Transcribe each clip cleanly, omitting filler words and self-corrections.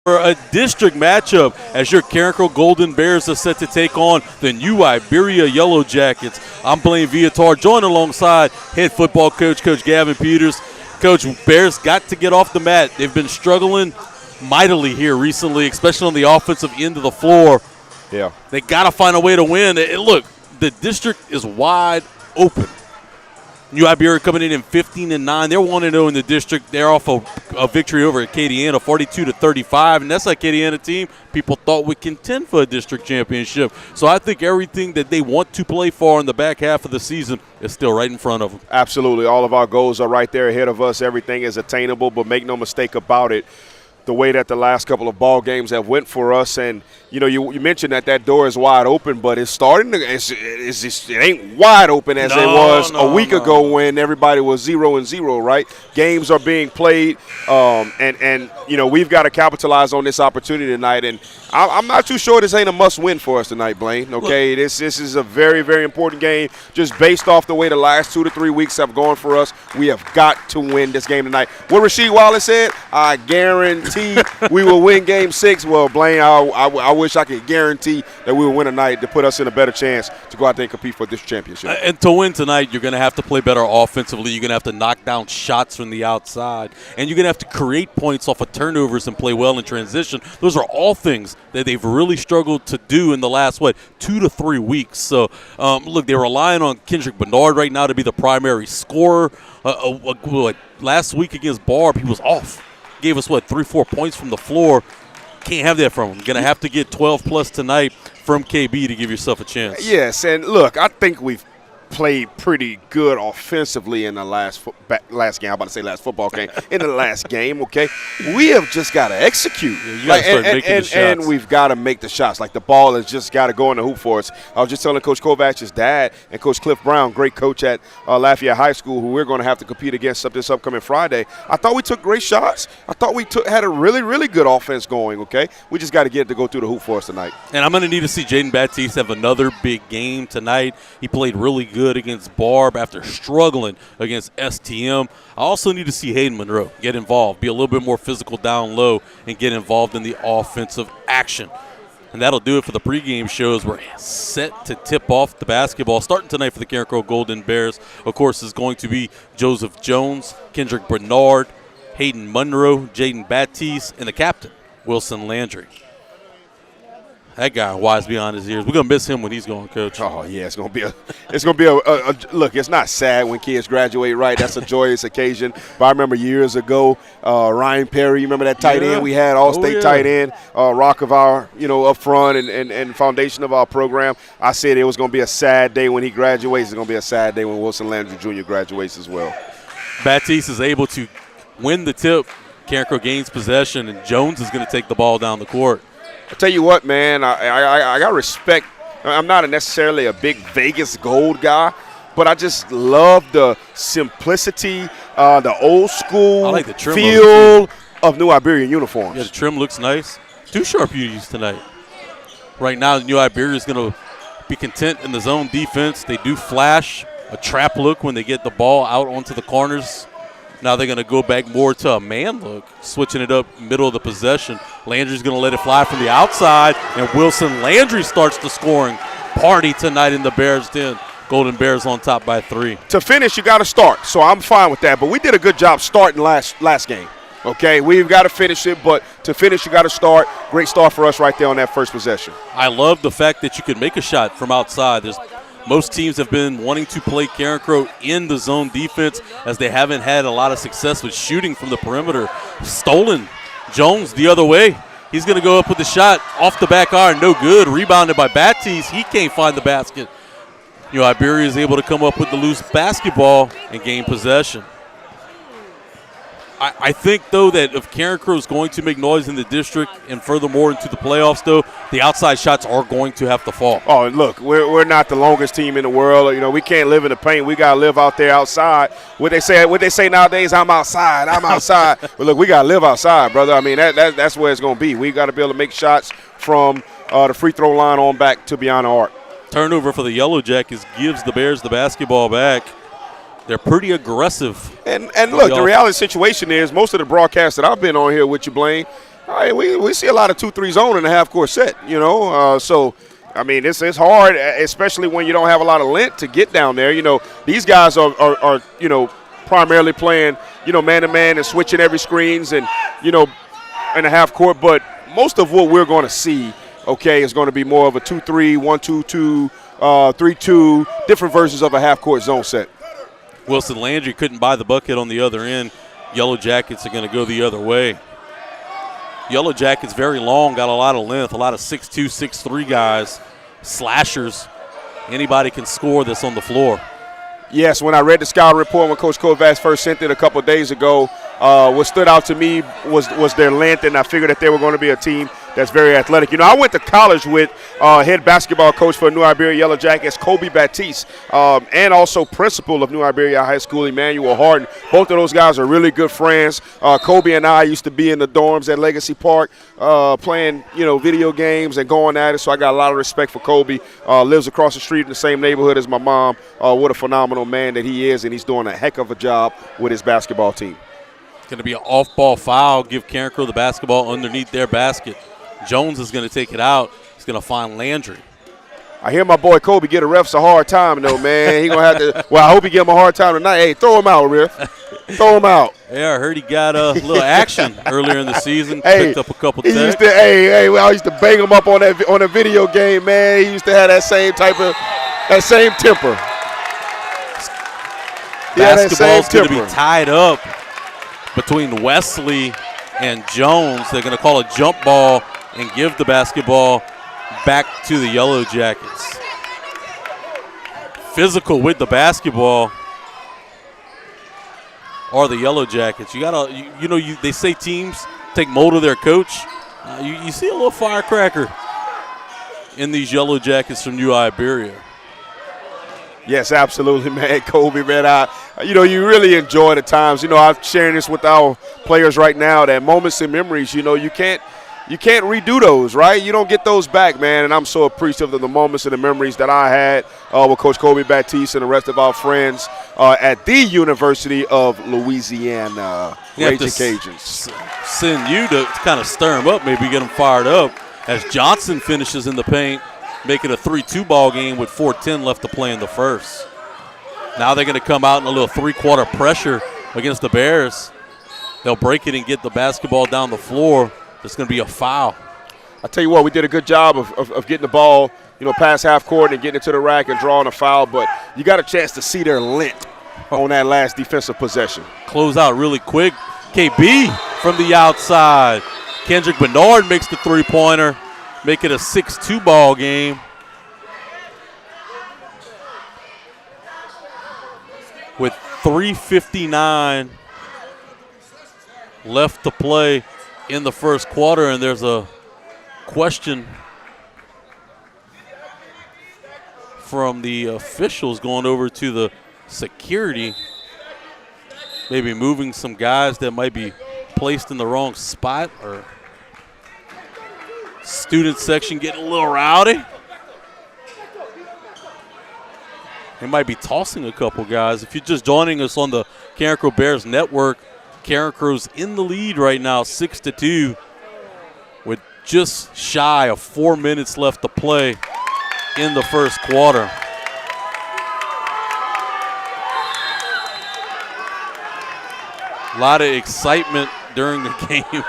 for a district matchup as your Carencro Golden Bears are set to take on the new Iberia Yellow Jackets. I'm Blaine Viator, joined alongside head football coach, Coach Gavin Peters. Coach, Bears got to get off the mat. They've been struggling mightily here recently, especially on the offensive end of the floor. Yeah. They got to find a way to win. Look, the district is wide open. New Iberia coming in 15-9. They're 1-0 in the district. They're off a victory over Acadiana, 42-35, and that's an Acadiana team people thought would contend for a district championship. So I think everything that they want to play for in the back half of the season is still right in front of them. Absolutely. All of our goals are right there ahead of us. Everything is attainable, but make no mistake about it, the way that the last couple of ball games have went for us. And, you know, you mentioned that door is wide open, but it's starting to it ain't wide open as it was a week ago when everybody was 0-0, right? Games are being played, and you know, we've got to capitalize on this opportunity tonight. And I'm not too sure this ain't a must-win for us tonight, Blaine, okay? This is a very, very important game. Just based off the way the last 2 to 3 weeks have gone for us, we have got to win this game tonight. What Rasheed Wallace said, I guarantee we will win Game 6. Well, Blaine, I wish I could guarantee that we will win tonight to put us in a better chance to go out there and compete for this championship. And to win tonight, you're going to have to play better offensively. You're going to have to knock down shots from the outside. And you're going to have to create points off of turnovers and play well in transition. Those are all things that they've really struggled to do in the last, 2 to 3 weeks. So, look, they're relying on Kendrick Bernard right now to be the primary scorer. Last week against Barb, he was off. Gave us, 3-4 points from the floor. Can't have that from him. Going to have to get 12-plus tonight from KB to give yourself a chance. Yes, and look, I think we've played pretty good offensively in the last game. I'm about to say last football game. In the last game, okay? We have just got to execute. Yeah, you got to start making the shots. And we've got to make the shots. Like, the ball has just got to go in the hoop for us. I was just telling Coach Kovach's dad and Coach Cliff Brown, great coach at Lafayette High School, who we're going to have to compete against this upcoming Friday. I thought we took great shots. I thought we had a really, really good offense going, okay? We just got to get it to go through the hoop for us tonight. And I'm going to need to see Jaden Baptiste have another big game tonight. He played really good against Barb after struggling against STM. I also need to see Hayden Monroe get involved, be a little bit more physical down low, and get involved in the offensive action. And that'll do it for the pregame shows. We're set to tip off the basketball. Starting tonight for the Carencro Golden Bears, of course, is going to be Joseph Jones, Kendrick Bernard, Hayden Monroe, Jaden Baptiste, and the captain, Wilson Landry. That guy wise beyond his years. We're gonna miss him when he's gone, Coach. Oh yeah, it's gonna be a look. It's not sad when kids graduate, right? That's a joyous occasion. But I remember years ago, Ryan Perry. You remember that tight end we had, all-state tight end, rock of our, up front and foundation of our program. I said it was gonna be a sad day when he graduates. It's gonna be a sad day when Wilson Landry Jr. graduates as well. Baptiste is able to win the tip. Carencro gains possession, and Jones is gonna take the ball down the court. I tell you what, man, I got respect. I'm not necessarily a big Vegas gold guy, but I just love the simplicity, the old school feel of New Iberian uniforms. Yeah, the trim looks nice. 2 sharp unis tonight. Right now, New Iberia is going to be content in the zone defense. They do flash a trap look when they get the ball out onto the corners. Now they're going to go back more to a man look, switching it up middle of the possession. Landry's going to let it fly from the outside, and Wilson Landry starts the scoring party tonight in the Bears' den. Golden Bears on top by 3. To finish, you got to start, so I'm fine with that. But we did a good job starting last game. Okay, we've got to finish it, but to finish, you got to start. Great start for us right there on that first possession. I love the fact that you can make a shot from outside. Most teams have been wanting to play Carencro in the zone defense as they haven't had a lot of success with shooting from the perimeter. Stolen. Jones the other way. He's going to go up with the shot off the back iron. No good. Rebounded by Baptiste. He can't find the basket. Iberia is able to come up with the loose basketball and gain possession. I think, though, that if Carencro is going to make noise in the district and furthermore into the playoffs, though, the outside shots are going to have to fall. Oh, look, we're not the longest team in the world. We can't live in the paint. We got to live out there outside. What they say nowadays, I'm outside. But, look, we got to live outside, brother. I mean, that's where it's going to be. We got to be able to make shots from the free throw line on back to beyond the arc. Turnover for the Yellow Jackets gives the Bears the basketball back. They're pretty aggressive. And look, the reality situation is most of the broadcasts that I've been on here with you, Blaine, All right, we see a lot of 2-3 zone in the half-court set, you know. So, I mean, it's hard, especially when you don't have a lot of length to get down there. You know, these guys are you know, primarily playing, you know, man-to-man and switching every screens and, you know, in the half-court. But most of what we're going to see, okay, is going to be more of a 2-3, 1-2-2, 3-2, different versions of a half-court zone set. Wilson Landry couldn't buy the bucket on the other end. Yellow Jackets are going to go the other way. Yellow Jackets very long, got a lot of length, a lot of 6'2", 6'3 guys, slashers. Anybody can score that's on the floor. Yes, when I read the scouting report when Coach Kovacs first sent it a couple of days ago, what stood out to me was their length, and I figured that they were going to be a team that's very athletic. You know, I went to college with head basketball coach for New Iberia Yellow Jackets, Kobe Batiste, and also principal of New Iberia High School, Emmanuel Harden. Both of those guys are really good friends. Kobe and I used to be in the dorms at Legacy Park playing, you know, video games and going at it, so I got a lot of respect for Kobe. Lives across the street in the same neighborhood as my mom. What a phenomenal man that he is, and he's doing a heck of a job with his basketball team. It's going to be an off-ball foul, give Carencro the basketball underneath their basket. Jones is going to take it out. He's going to find Landry. I hear my boy Kobe get the refs a hard time, though, man. He going to have to – well, I hope he give him a hard time tonight. Hey, throw him out, ref. Throw him out. Yeah, I heard he got a little action earlier in the season. Picked up a couple he used to, I used to bang him up on a video game, man. He used to have that same temper. Basketball's going to be tied up between Wesley and Jones. They're going to call a jump ball and give the basketball back to the Yellow Jackets. Physical with the basketball are the Yellow Jackets. You gotta, they say teams take mold of their coach. You see a little firecracker in these Yellow Jackets from New Iberia. Yes, absolutely, man. Kobe, man, you really enjoy the times. You know, I'm sharing this with our players right now, that moments and memories, you know, you can't redo those, right? You don't get those back, man, and I'm so appreciative of the moments and the memories that I had with Coach Kobe Batiste and the rest of our friends at the University of Louisiana. Raging Cajuns. Send you to kind of stir them up, maybe get them fired up, as Johnson finishes in the paint, making a 3-2 ball game with 4:10 left to play in the first. Now they're going to come out in a little three-quarter pressure against the Bears. They'll break it and get the basketball down the floor. There's going to be a foul. I tell you what, we did a good job of getting the ball, you know, past half court and getting it to the rack and drawing a foul, but you got a chance to see their length on that last defensive possession. Close out really quick. KB from the outside. Kendrick Bernard makes the three-pointer, make it a 6-2 ball game. With 3:59 left to play in the first quarter, and there's a question from the officials going over to the security, maybe moving some guys that might be placed in the wrong spot, or student section getting a little rowdy. They might be tossing a couple guys. If you're just joining us on the Carencro Bears Network, Carencro's in the lead right now, 6-2, with just shy of 4 minutes left to play in the first quarter. A lot of excitement during the game.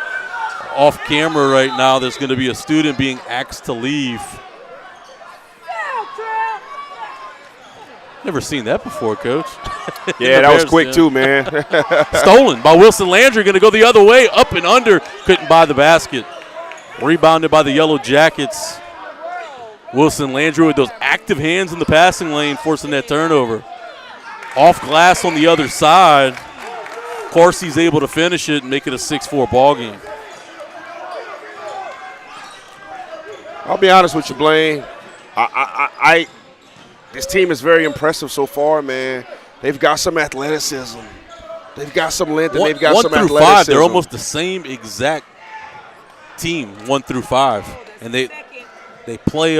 Off camera right now, there's going to be a student being asked to leave. Never seen that before, Coach. Yeah, that was quick too, man. Stolen by Wilson Landry, going to go the other way, up and under. Couldn't buy the basket. Rebounded by the Yellow Jackets. Wilson Landry with those active hands in the passing lane, forcing that turnover. Off glass on the other side. Of course, he's able to finish it and make it a 6-4 ball game. I'll be honest with you, Blaine. This team is very impressive so far, man. They've got some athleticism. They've got some length, and they've got some athleticism. 1 through 5, they're almost the same exact team, 1 through 5, and they play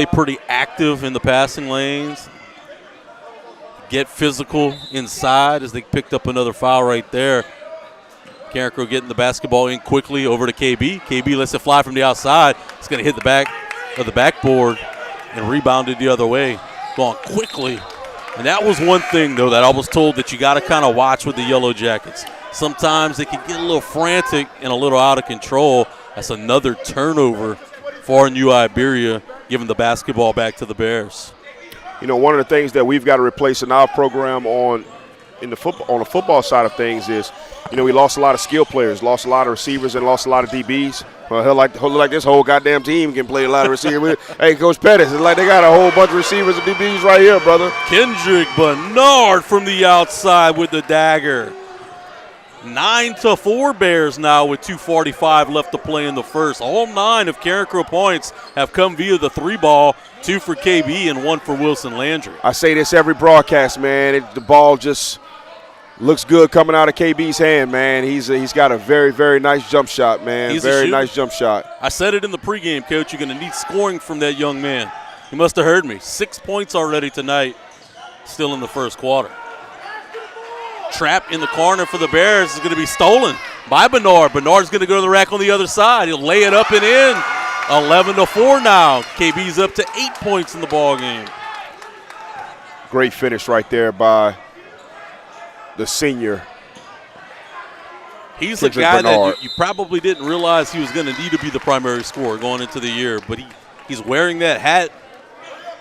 pretty active in the passing lanes. Get physical inside, as they picked up another foul right there. Carencro getting the basketball in quickly over to KB. KB lets it fly from the outside. It's going to hit the back of the backboard and rebounded the other way. Going quickly. And that was one thing, though, that I was told that you got to kind of watch with the Yellow Jackets. Sometimes they can get a little frantic and a little out of control. That's another turnover for New Iberia, giving the basketball back to the Bears. You know, one of the things that we've got to replace in our program on the football side of things is, you know, we lost a lot of skill players, lost a lot of receivers, and lost a lot of DBs. Well, hell, like this whole goddamn team can play a lot of receivers. Hey, Coach Pettis, it's like they got a whole bunch of receivers and DBs right here, brother. Kendrick Bernard from the outside with the dagger. 9-4 Bears now with 2:45 left to play in the first. All 9 of Carencro points have come via the 3-ball, 2 for KB and 1 for Wilson Landry. I say this every broadcast, man. The ball just looks good coming out of KB's hand, man. He's got a very, very nice jump shot, man. Very nice jump shot. I said it in the pregame, Coach. You're going to need scoring from that young man. He must have heard me. 6 points already tonight, still in the first quarter. Trap in the corner for the Bears is going to be stolen by Bernard. Bernard's going to go to the rack on the other side. He'll lay it up and in. 11-4 now. KB's up to 8 points in the ball game. Great finish right there by the senior. He's a guy that you probably didn't realize he was going to need to be the primary scorer going into the year, but he's wearing that hat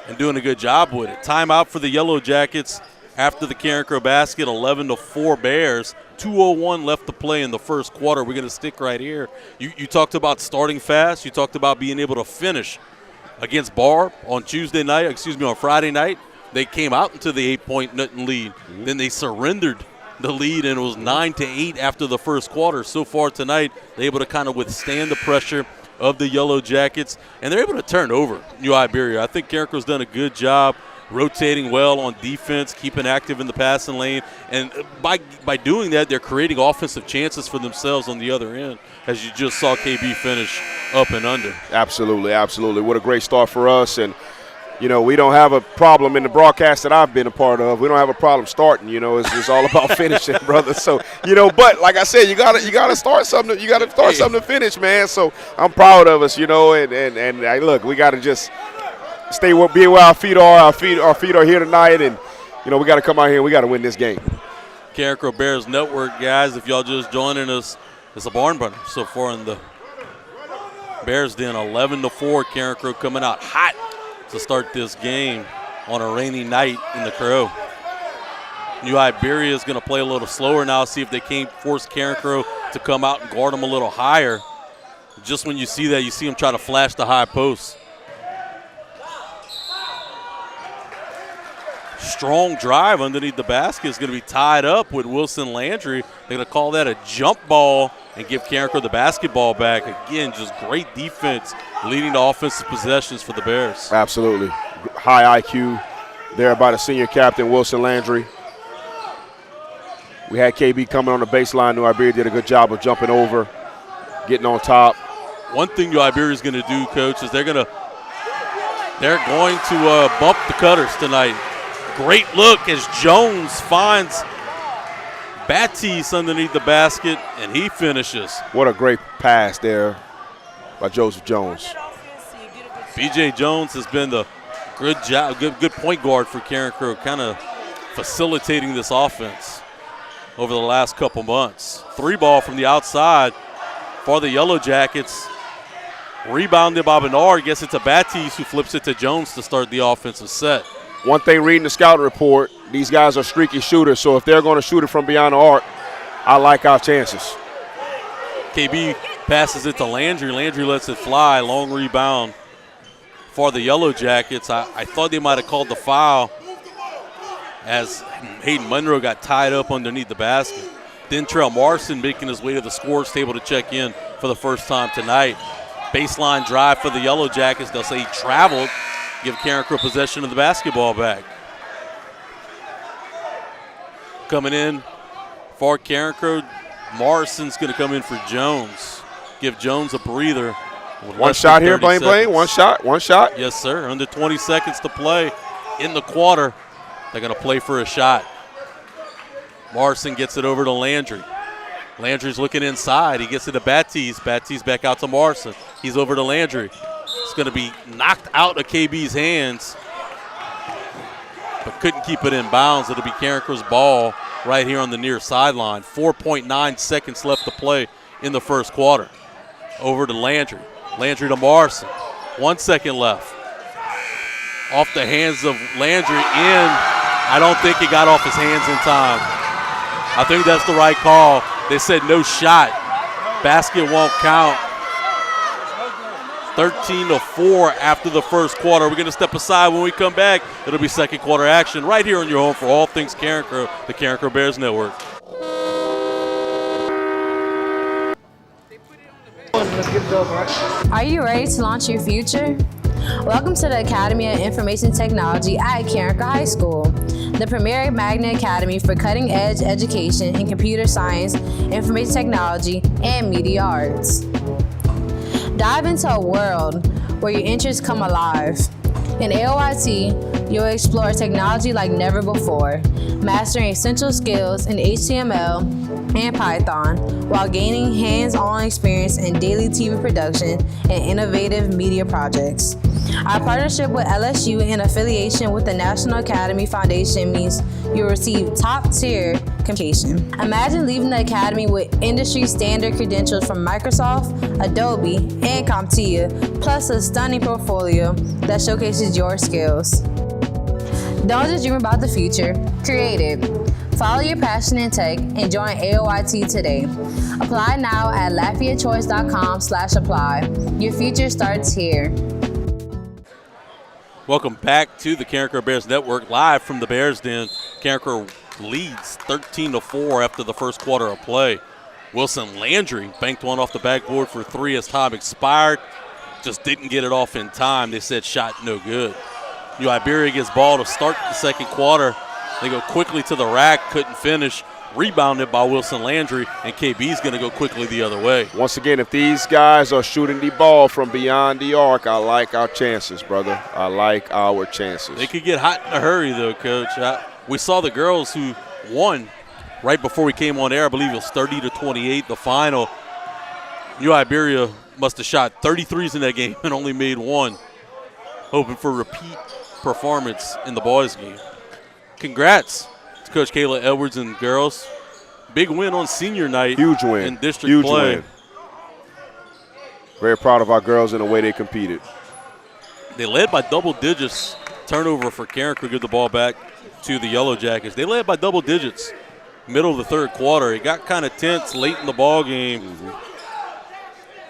and doing a good job with it. Timeout for the Yellow Jackets. After the Carencro basket, 11-4 Bears. 2:01 left to play in the first quarter. We're going to stick right here. You talked about starting fast. You talked about being able to finish against Barb on Friday night. They came out into the 8-point lead. Then they surrendered the lead, and it was 9-8 after the first quarter. So far tonight, they're able to kind of withstand the pressure of the Yellow Jackets, and they're able to turn over New Iberia. I think Carencro's done a good job rotating well on defense, keeping active in the passing lane, and by doing that, they're creating offensive chances for themselves on the other end, as you just saw KB finish up and under. Absolutely, absolutely. What a great start for us, and you know, we don't have a problem in the broadcast that I've been a part of. We don't have a problem starting. You know, it's all about finishing, brother. So, you know, but like I said, you gotta start something. You gotta start something to finish, man. So I'm proud of us, you know, and look, we gotta just be where our feet are. Our feet are here tonight, and you know, we gotta come out here and we gotta win this game. Carencro Bears Network, guys. If y'all just joining us, it's a barn burner so far in the Bears Den. 11-4. Carencro coming out hot to start this game on a rainy night in the Crow. New Iberia is going to play a little slower now, see if they can't force Carencro to come out and guard them a little higher. Just when you see that, you see them try to flash the high post. Strong drive underneath the basket is going to be tied up with Wilson Landry. They're going to call that a jump ball and give Carencro the basketball back. Again, just great defense leading to offensive possessions for the Bears. Absolutely. High IQ there by the senior captain, Wilson Landry. We had KB coming on the baseline. New Iberia did a good job of jumping over, getting on top. One thing New Iberia is going to do, Coach, is they're going to bump the cutters tonight. Great look as Jones finds Batiste underneath the basket, and he finishes. What a great pass there by Joseph Jones. B.J. Jones has been the good point guard for Carencro, kind of facilitating this offense over the last couple months. 3-ball from the outside for the Yellow Jackets. Rebounded by Bernard. Guess it's a Batiste who flips it to Jones to start the offensive set. One thing reading the scouting report, these guys are streaky shooters, so if they're going to shoot it from beyond the arc, I like our chances. KB passes it to Landry. Landry lets it fly. Long rebound for the Yellow Jackets. I thought they might have called the foul as Hayden Monroe got tied up underneath the basket. Then Trell Marson making his way to the scores table to check in for the first time tonight. Baseline drive for the Yellow Jackets. They'll say he traveled. Give Carencro possession of the basketball back. Coming in for Carencro, Morrison's going to come in for Jones. Give Jones a breather. One shot here, Blaine. One shot. Yes, sir. Under 20 seconds to play in the quarter. They're going to play for a shot. Morrison gets it over to Landry. Landry's looking inside. He gets it to Baptiste. Baptiste back out to Morrison. He's over to Landry. It's going to be knocked out of KB's hands, but couldn't keep it in bounds. It'll be Carencro's ball right here on the near sideline. 4.9 seconds left to play in the first quarter. Over to Landry. Landry to Morrison. 1 second left. Off the hands of Landry in. I don't think he got off his hands in time. I think that's the right call. They said no shot. Basket won't count. 13-4 after the first quarter. We're going to step aside. When we come back, it'll be second quarter action right here on your home for all things Carencro, the Carencro Bears Network. Are you ready to launch your future? Welcome to the Academy of Information Technology at Carencro High School, the premier magnet academy for cutting-edge education in computer science, information technology, and media arts. Dive into a world where your interests come alive. In AOIT, you'll explore technology like never before, mastering essential skills in HTML and Python while gaining hands-on experience in daily TV production and innovative media projects. Our partnership with LSU and affiliation with the National Academy Foundation means you'll receive top-tier communication. Imagine leaving the academy with industry-standard credentials from Microsoft, Adobe, and CompTIA, plus a stunning portfolio that showcases your skills. Don't just dream about the future, create it. Follow your passion in tech and join AOIT today. Apply now at LafayettChoice.com/apply. Your future starts here. Welcome back to the Carencro Bears Network, live from the Bears Den. Carencro leads 13-4 after the first quarter of play. Wilson Landry banked one off the backboard for three as time expired. Just didn't get it off in time. They said shot no good. Iberia gets ball to start the second quarter. They go quickly to the rack, couldn't finish. Rebounded by Wilson Landry, and KB's going to go quickly the other way. Once again, if these guys are shooting the ball from beyond the arc, I like our chances, brother. I like our chances. They could get hot in a hurry, though, Coach. We saw the girls who won right before we came on air. I believe it was 30-28, the final. Iberia must have shot 33s in that game and only made one, hoping for a repeat performance in the boys' game. Congrats to Coach Kayla Edwards and girls. Big win on senior night. Huge win. In district Huge play. Win. Very proud of our girls and the way they competed. They led by double digits. Turnover for Carencro, give the ball back to the Yellow Jackets. They led by double digits middle of the third quarter. It got kind of tense late in the ball game.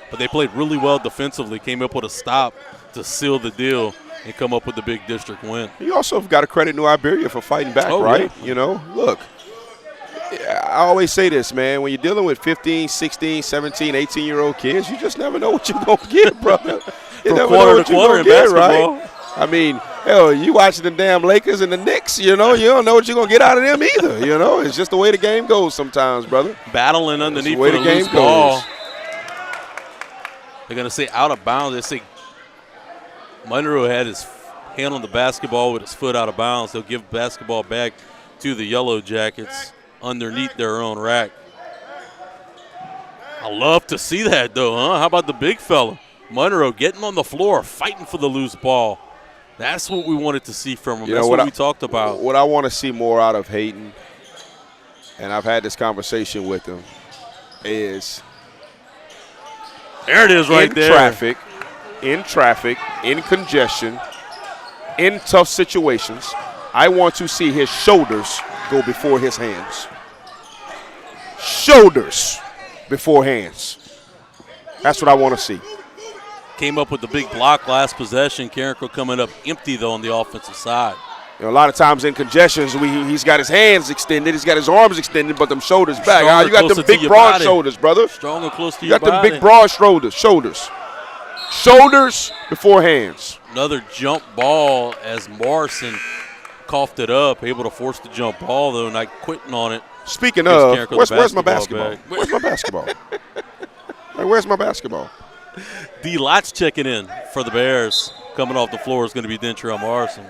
But they played really well defensively, came up with a stop to seal the deal and come up with the big district win. You also have got to credit New Iberia for fighting back, right? Yeah. You know, look, I always say this, man. When you're dealing with 15, 16, 17, 18-year-old kids, you just never know what you're going to get, brother. You never know what you're going to get, right? I mean, hell, you watching the damn Lakers and the Knicks, you know, you don't know what you're going to get out of them either, you know. It's just the way the game goes sometimes, brother. Battling underneath for the loose ball. They're going to say out of bounds. They say Monroe had his hand on the basketball with his foot out of bounds. They'll give basketball back to the Yellow Jackets underneath their own rack. I love to see that, though, huh? How about the big fella? Monroe getting on the floor, fighting for the loose ball. That's what we wanted to see from him. That's what we talked about. What I want to see more out of Hayden, and I've had this conversation with him, is there it is right there. In traffic, in congestion, in tough situations, I want to see his shoulders go before his hands. Shoulders before hands. That's what I want to see. Came up with the big block last possession. Carencro coming up empty, though, on the offensive side. You know, a lot of times in congestions, he's got his hands extended, he's got his arms extended, but them shoulders back. You got them big, broad shoulders, brother. Strong and close to your body. You got them big, broad shoulders. Shoulders before hands. Another jump ball as Morrison coughed it up, able to force the jump ball, though, not quitting on it. Speaking of, where's my basketball? Where's my basketball? Hey, where's my basketball? D. Lotz checking in for the Bears. Coming off the floor is going to be Dentrell Morrison.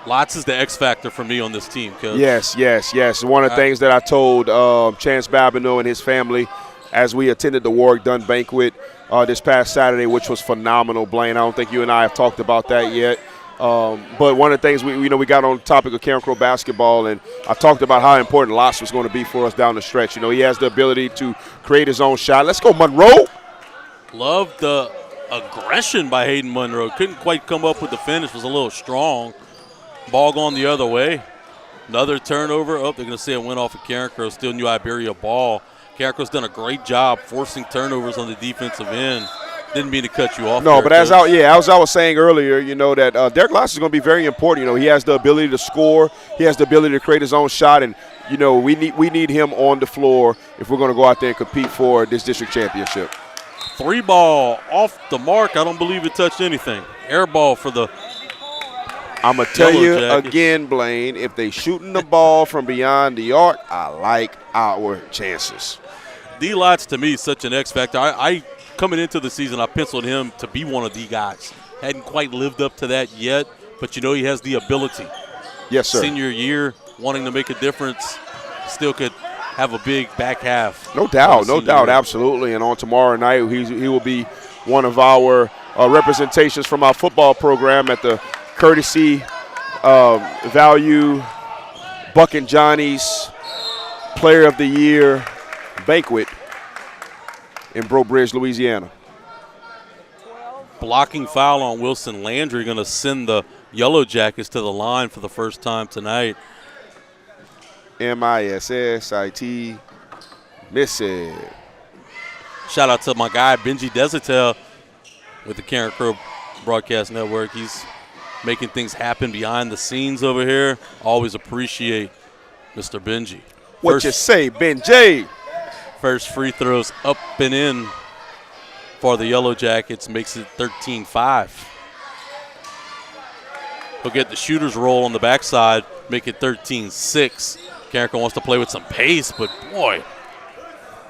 Lots is the X factor for me on this team, Coach. Yes. One of the things that I told Chance Babineau and his family as we attended the Warwick Dunn banquet this past Saturday, which was phenomenal, Blaine. I don't think you and I have talked about that yet. But one of the things we got on the topic of Carencro basketball, and I talked about how important Lots was going to be for us down the stretch. He has the ability to create his own shot. Let's go, Monroe. Love the aggression by Hayden Monroe. Couldn't quite come up with the finish. Was a little strong. Ball going the other way. Another turnover. Oh, they're going to say it went off of Carencro. Still New Iberia ball. Carencro's done a great job forcing turnovers on the defensive end. Didn't mean to cut you off. No, there, but as I was saying earlier, that Derek Lots is going to be very important. He has the ability to score. He has the ability to create his own shot, and we need him on the floor if we're going to go out there and compete for this district championship. 3 ball off the mark. I don't believe it touched anything. Air ball for the I'm going to tell you Jackets. again, Blaine, if they shooting the ball from beyond the arc, I like our chances. D-Lots, to me, is such an X factor. I coming into the season, I penciled him to be one of the guys. Hadn't quite lived up to that yet, but he has the ability. Yes, sir. Senior year, wanting to make a difference, still could have a big back half. No doubt, absolutely. And on tomorrow night, he will be one of our representations from our football program at the Courtesy Value Buck and Johnny's Player of the Year banquet in Breaux Bridge, Louisiana. Blocking foul on Wilson Landry, going to send the Yellow Jackets to the line for the first time tonight. MISSIT, miss it. Shout out to my guy, Benji Desertel, with the Carencro Broadcast Network. He's making things happen behind the scenes over here. Always appreciate Mr. Benji. What you say, Benji? First free throws up and in for the Yellow Jackets, makes it 13-5. He'll get the shooter's roll on the backside, make it 13-6. Carencro wants to play with some pace, but boy.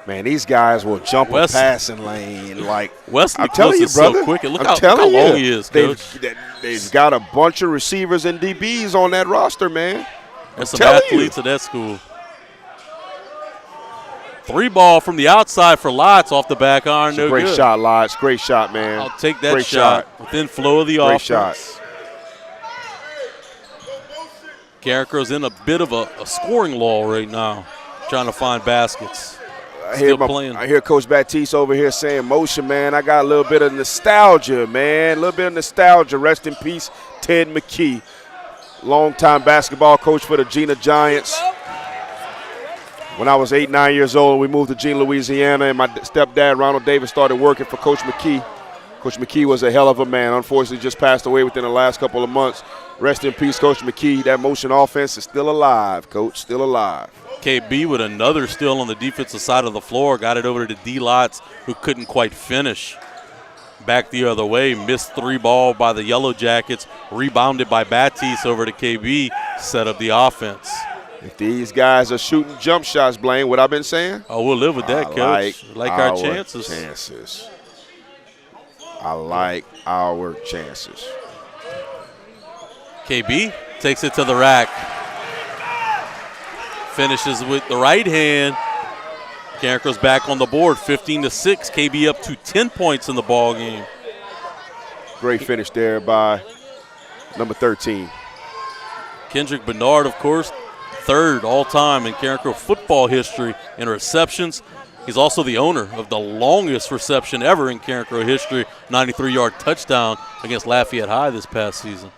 Man, these guys will jump a passing lane. Like Wesley I'm telling you, brother. So quick. Look I'm how long he is, Coach. They've got a bunch of receivers and DBs on that roster, man. There's some athletes at that school. 3 ball from the outside for Lots off the back iron. No great good. Shot, Lots. Great shot, man. I'll take that great shot within flow of the great offense. Shot. Carencro's in a bit of a scoring lull right now, trying to find baskets. I hear Coach Baptiste over here saying motion, man. I got a little bit of nostalgia, man. A little bit of nostalgia. Rest in peace, Ted McKee, longtime basketball coach for the Gina Giants. When I was 8, 9 years old, we moved to Gina, Louisiana, and my stepdad, Ronald Davis, started working for Coach McKee. Coach McKee was a hell of a man. Unfortunately, just passed away within the last couple of months. Rest in peace, Coach McKee. That motion offense is still alive, Coach, still alive. KB with another steal on the defensive side of the floor. Got it over to D-Lots, who couldn't quite finish. Back the other way, missed 3 ball by the Yellow Jackets. Rebounded by Baptiste over to KB, set up the offense. If these guys are shooting jump shots, Blaine, what I've been saying? Oh, we'll live with that, Coach. Like our chances. I like our chances. KB takes it to the rack. Finishes with the right hand. Carencro's back on the board, 15-6. KB up to 10 points in the ball game. Great finish there by number 13. Kendrick Bernard, of course, 3rd all-time in Carencro football history in receptions. He's also the owner of the longest reception ever in Carencro history, 93-yard touchdown against Lafayette High this past season.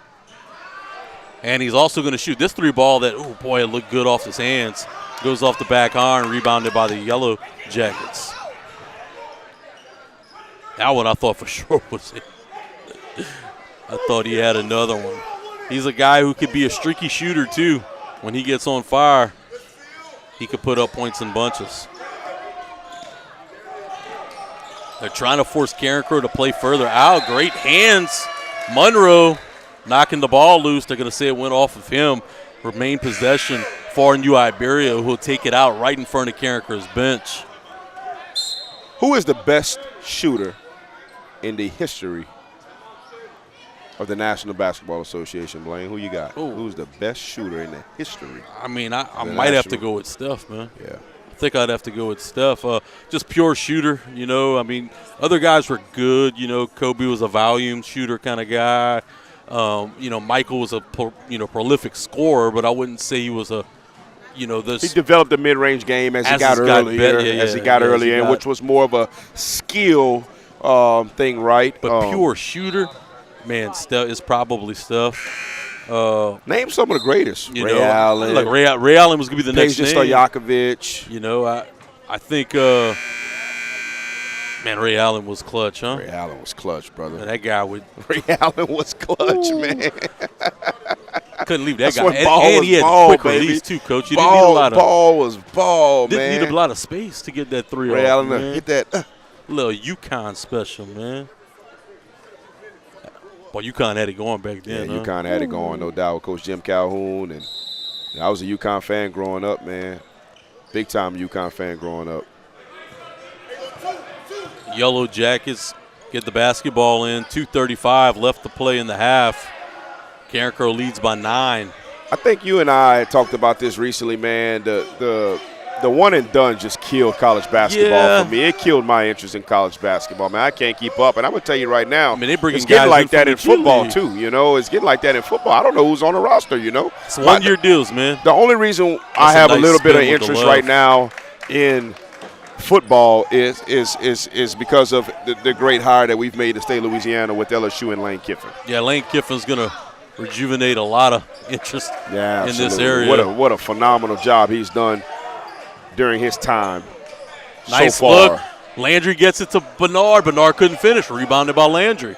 And he's also going to shoot this 3 ball that, oh boy, it looked good off his hands. Goes off the back iron, rebounded by the Yellow Jackets. That one I thought for sure was it. I thought he had another one. He's a guy who could be a streaky shooter too. When he gets on fire, he could put up points in bunches. They're trying to force Carencro to play further out. Great hands. Monroe knocking the ball loose. They're going to say it went off of him. Remain possession for New Iberia, who will take it out right in front of Carencro's bench. Who is the best shooter in the history of the National Basketball Association, Blaine? Who you got? Ooh. Who's the best shooter in the history? I mean, I might have to go with Steph, man. Yeah. I think I'd have to go with Steph. Just pure shooter, you know. I mean, other guys were good. You know, Kobe was a volume shooter kind of guy. You know, Michael was a prolific scorer, but I wouldn't say he was a, you know, this. He developed a mid-range game as he got earlier, which was more of a skill thing, right? But pure shooter, man, Steph is probably Steph. Name some of the greatest. Ray Allen. Like Ray Allen was going to be the next name. Stojakovic. You know, I think, man, Ray Allen was clutch, huh? Ray Allen was clutch, brother. Man, that guy would. Ray Allen was clutch, man. Couldn't leave that That's guy. when ball And was he had ball, quick baby. release too, Coach. You didn't need a lot of. Ball was ball, man. Didn't need a lot of space to get that three Ray off, Allen man. hit that. Little UConn special, man. Boy, UConn had it going back then. Yeah, UConn had it going, no doubt, with Coach Jim Calhoun. And I was a UConn fan growing up, man. Big time UConn fan growing up. Yellow Jackets get the basketball in. 2:35 left to play in the half. Carencro leads by 9. I think you and I talked about this recently, man. The one and done just killed college basketball for me. It killed my interest in college basketball, man. I can't keep up. And I'm going to tell you right now, I mean, it's getting like that in football, too. You know, it's getting like that in football. I don't know who's on the roster, you know. It's one-year deals, man. The only reason I have a little bit of interest right now in football is because of the great hire that we've made in the state of Louisiana with LSU and Lane Kiffin. Yeah, Lane Kiffin's going to rejuvenate a lot of interest in this area. What a phenomenal job he's done during his time. Nice so far. look. Landry gets it to Bernard. Bernard couldn't finish. Rebounded by Landry.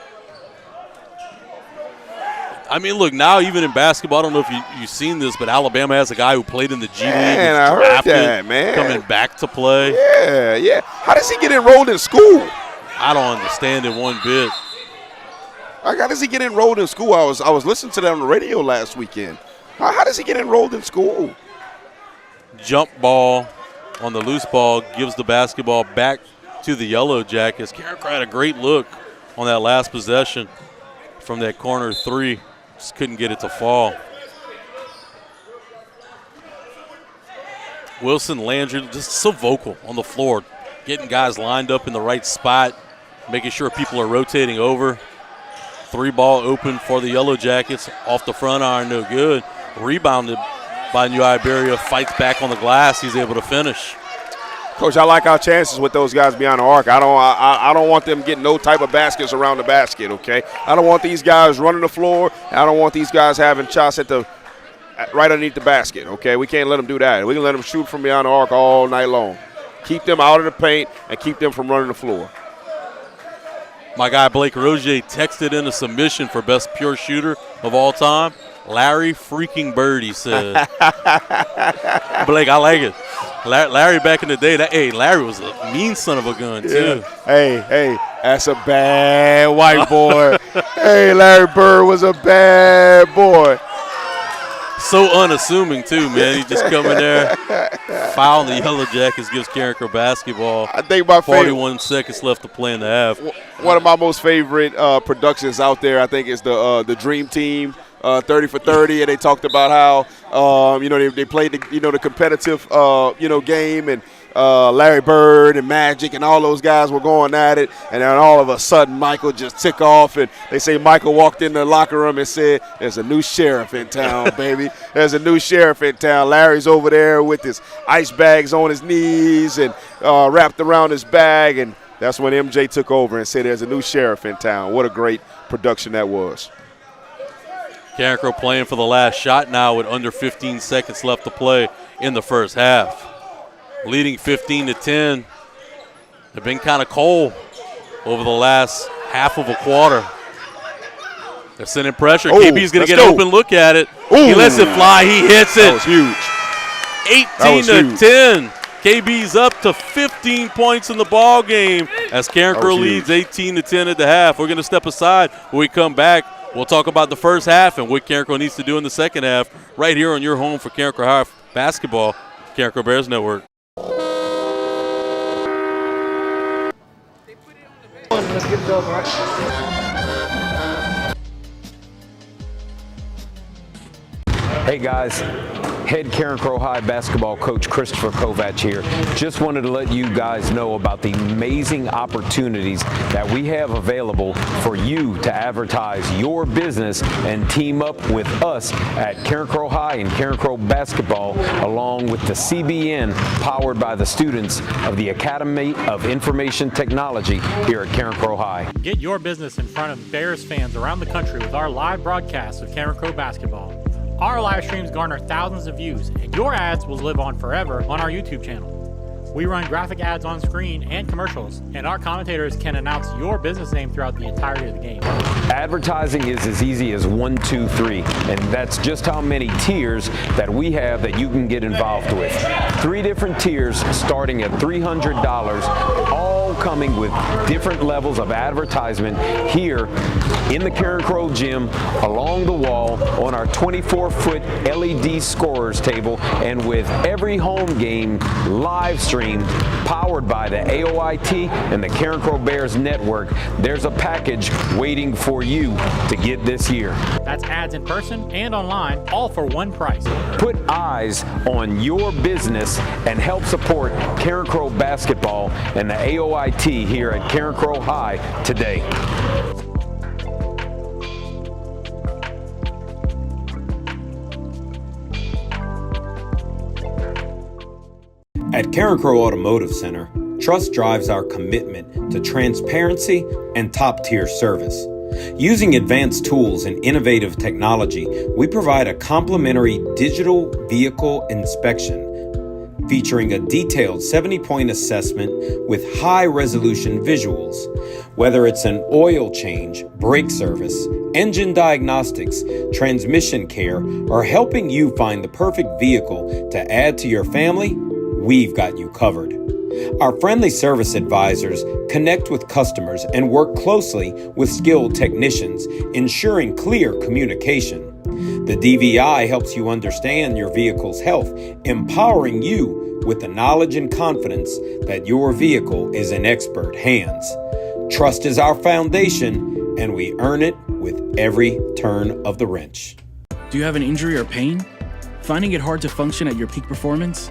I mean, look, now even in basketball, I don't know if you've seen this, but Alabama has a guy who played in the G League. Man, I heard that, man. Coming back to play. Yeah. How does he get enrolled in school? I don't understand it one bit. How does he get enrolled in school? I was listening to that on the radio last weekend. How does he get enrolled in school? Jump ball on the loose ball gives the basketball back to the Yellow Jackets. Carencro had a great look on that last possession from that corner three. Just couldn't get it to fall. Wilson, Landry, just so vocal on the floor, getting guys lined up in the right spot, making sure people are rotating over. Three ball open for the Yellow Jackets. Off the front iron, no good. Rebounded by New Iberia, fights back on the glass. He's able to finish. Coach, I like our chances with those guys beyond the arc. I don't want them getting no type of baskets around the basket, okay? I don't want these guys running the floor. I don't want these guys having shots right underneath the basket, okay? We can't let them do that. We can let them shoot from beyond the arc all night long. Keep them out of the paint and keep them from running the floor. My guy Blake Rogier texted in a submission for best pure shooter of all time. Larry freaking Bird, he said. Blake, I like it. Larry back in the day, Larry was a mean son of a gun, too. Yeah. Hey, that's a bad white boy. Hey, Larry Bird was a bad boy. So unassuming, too, man. He just come in there, foul, and the Yellow Jackets gives Carencro basketball. I think my 41 seconds left to play in the half. One of my most favorite productions out there, I think, is the Dream Team. 30 for 30, and they talked about how they played the competitive game, and Larry Bird and Magic and all those guys were going at it, and then all of a sudden Michael just took off, and they say Michael walked in the locker room and said, "There's a new sheriff in town, baby. There's a new sheriff in town." Larry's over there with his ice bags on his knees and wrapped around his bag, and that's when MJ took over and said, "There's a new sheriff in town." What a great production that was. Carencro playing for the last shot now with under 15 seconds left to play in the first half. Leading 15-10. They've been kind of cold over the last half of a quarter. They're sending pressure. KB's going to get an open look at it. Ooh. He lets it fly. He hits it. That was huge. 18-10. KB's up to 15 points in the ball game as Carencro leads 18-10 at the half. We're going to step aside when we come back. We'll talk about the first half and what Carencro needs to do in the second half right here on your home for Carencro High Basketball, Carencro Bears Network. Let's get it over, right? Hey guys, head Carencro High basketball coach Christopher Kovac here. Just wanted to let you guys know about the amazing opportunities that we have available for you to advertise your business and team up with us at Carencro High and Carencro Basketball, along with the CBN powered by the students of the Academy of Information Technology here at Carencro High. Get your business in front of Bears fans around the country with our live broadcasts of Carencro Basketball. Our live streams garner thousands of views, and your ads will live on forever on our YouTube channel. We run graphic ads on screen and commercials, and our commentators can announce your business name throughout the entirety of the game. Advertising is as easy as 1, 2, 3, and that's just how many tiers that we have that you can get involved with. 3 different tiers starting at $300, all coming with different levels of advertisement here in the Carencro gym, along the wall, on our 24-foot LED scorers table, and with every home game live stream powered by the AOIT and the Carencro Bears Network. There's a package waiting for you to get this year. That's ads in person and online, all for one price. Put eyes on your business and help support Carencro Basketball and the AOIT here at Carencro High today. At Carencro Automotive Center, trust drives our commitment to transparency and top-tier service. Using advanced tools and innovative technology, we provide a complimentary digital vehicle inspection featuring a detailed 70-point assessment with high-resolution visuals. Whether it's an oil change, brake service, engine diagnostics, transmission care, or helping you find the perfect vehicle to add to your family, we've got you covered. Our friendly service advisors connect with customers and work closely with skilled technicians, ensuring clear communication. The DVI helps you understand your vehicle's health, empowering you with the knowledge and confidence that your vehicle is in expert hands. Trust is our foundation, and we earn it with every turn of the wrench. Do you have an injury or pain? Finding it hard to function at your peak performance?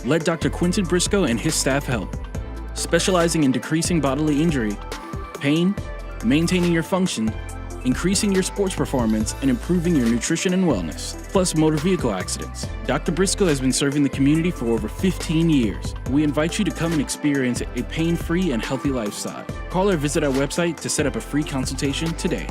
Let Dr. Quinton Briscoe and his staff help. Specializing in decreasing bodily injury, pain, maintaining your function, increasing your sports performance, and improving your nutrition and wellness, plus motor vehicle accidents. Dr. Briscoe has been serving the community for over 15 years. We invite you to come and experience a pain-free and healthy lifestyle. Call or visit our website to set up a free consultation today.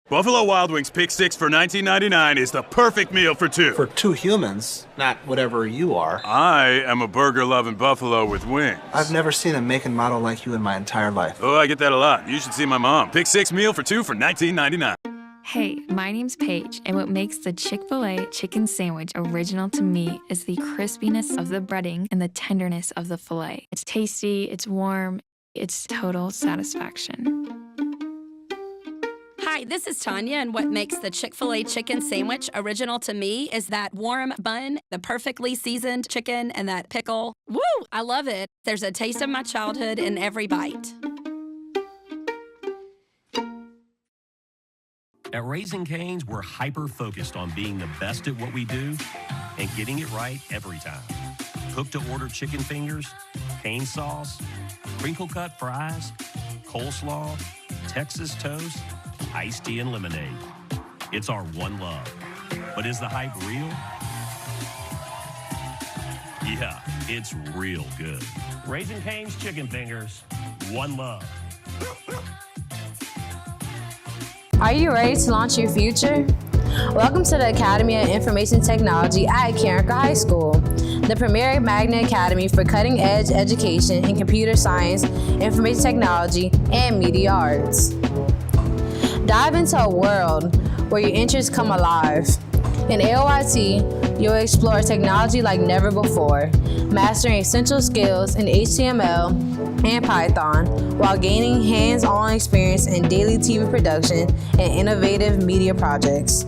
Buffalo Wild Wings Pick 6 for $19.99 is the perfect meal for two. For 2 humans, not whatever you are. I am a burger-loving buffalo with wings. I've never seen a make and model like you in my entire life. Oh, I get that a lot. You should see my mom. Pick 6 meal for 2 for $19.99. Hey, my name's Paige, and what makes the Chick-fil-A chicken sandwich original to me is the crispiness of the breading and the tenderness of the filet. It's tasty, it's warm, it's total satisfaction. Hi, this is Tanya, and what makes the Chick-fil-A chicken sandwich original to me is that warm bun, the perfectly seasoned chicken, and that pickle. Woo! I love it. There's a taste of my childhood in every bite. At Raising Cane's, we're hyper-focused on being the best at what we do and getting it right every time. Cook-to-order chicken fingers, cane sauce, crinkle-cut fries, coleslaw, Texas toast, iced tea, and lemonade. It's our one love. But is the hype real? Yeah, it's real good. Raising Cane's chicken fingers, one love. Are you ready to launch your future? Welcome to the Academy of Information Technology at Carencro High School, the premier magnet academy for cutting-edge education in computer science, information technology, and media arts. Dive into a world where your interests come alive. In AOIT, you'll explore technology like never before, mastering essential skills in HTML and Python while gaining hands-on experience in daily TV production and innovative media projects.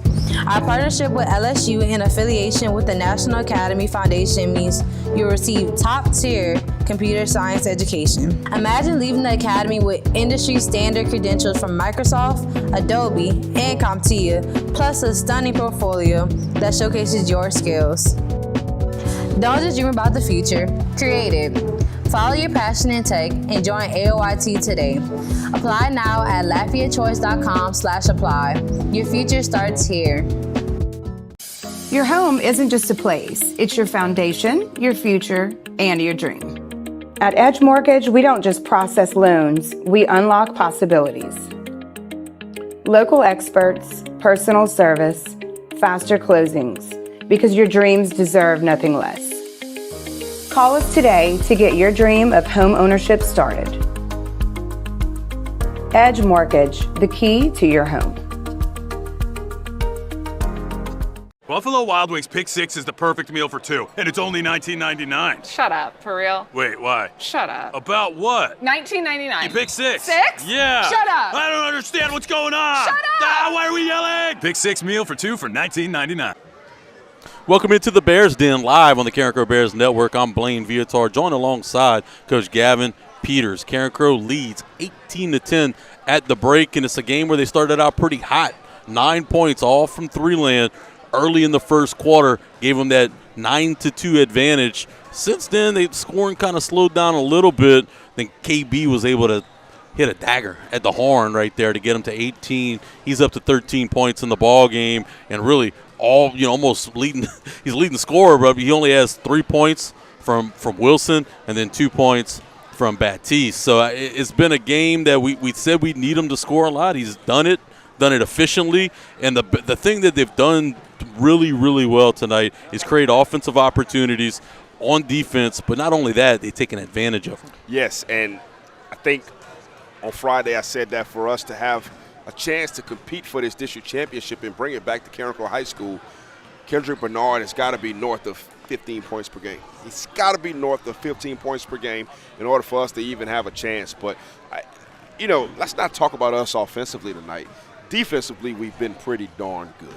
Our partnership with LSU in affiliation with the National Academy Foundation means you'll receive top-tier computer science education. Imagine leaving the academy with industry-standard credentials from Microsoft, Adobe, and CompTIA, plus a stunning portfolio that showcases your skills. Don't just dream about the future, create it. Follow your passion in tech and join AOIT today. Apply now at LafayetteChoice.com/apply. Your future starts here. Your home isn't just a place. It's your foundation, your future, and your dream. At Edge Mortgage, we don't just process loans, we unlock possibilities. Local experts, personal service, faster closings, because your dreams deserve nothing less. Call us today to get your dream of home ownership started. Edge Mortgage, the key to your home. Buffalo Wild Wings Pick 6 is the perfect meal for two, and it's only $19.99. Shut up, for real? Wait, why? Shut up. About what? $19.99. You picked 6. 6? Yeah. Shut up. I don't understand what's going on. Shut up. Why are we yelling? Pick 6 meal for two for $19.99. Welcome into the Bears Den live on the Carencro Bears Network. I'm Blaine Viator, joined alongside Coach Gavin Peters. Carencro leads 18-10 at the break, and it's a game where they started out pretty hot. 9 points, all from three-land early in the first quarter, gave them that 9-2 advantage. Since then, the scoring kind of slowed down a little bit. Then KB was able to hit a dagger at the horn right there to get him to 18. He's up to 13 points in the ball game, and really almost leading. He's leading scorer, but he only has 3 points from Wilson and then 2 points from Baptiste. So it's been a game that we said we need him to score a lot. He's done it efficiently, and the thing that they've done really, really well tonight is create offensive opportunities on defense, but not only that, they've taken advantage of them. Yes, and I think on Friday I said that for us to have a chance to compete for this district championship and bring it back to Carencro High School, Kendrick Bernard has got to be north of 15 points per game. He's got to be north of 15 points per game in order for us to even have a chance. But, let's not talk about us offensively tonight. Defensively, we've been pretty darn good.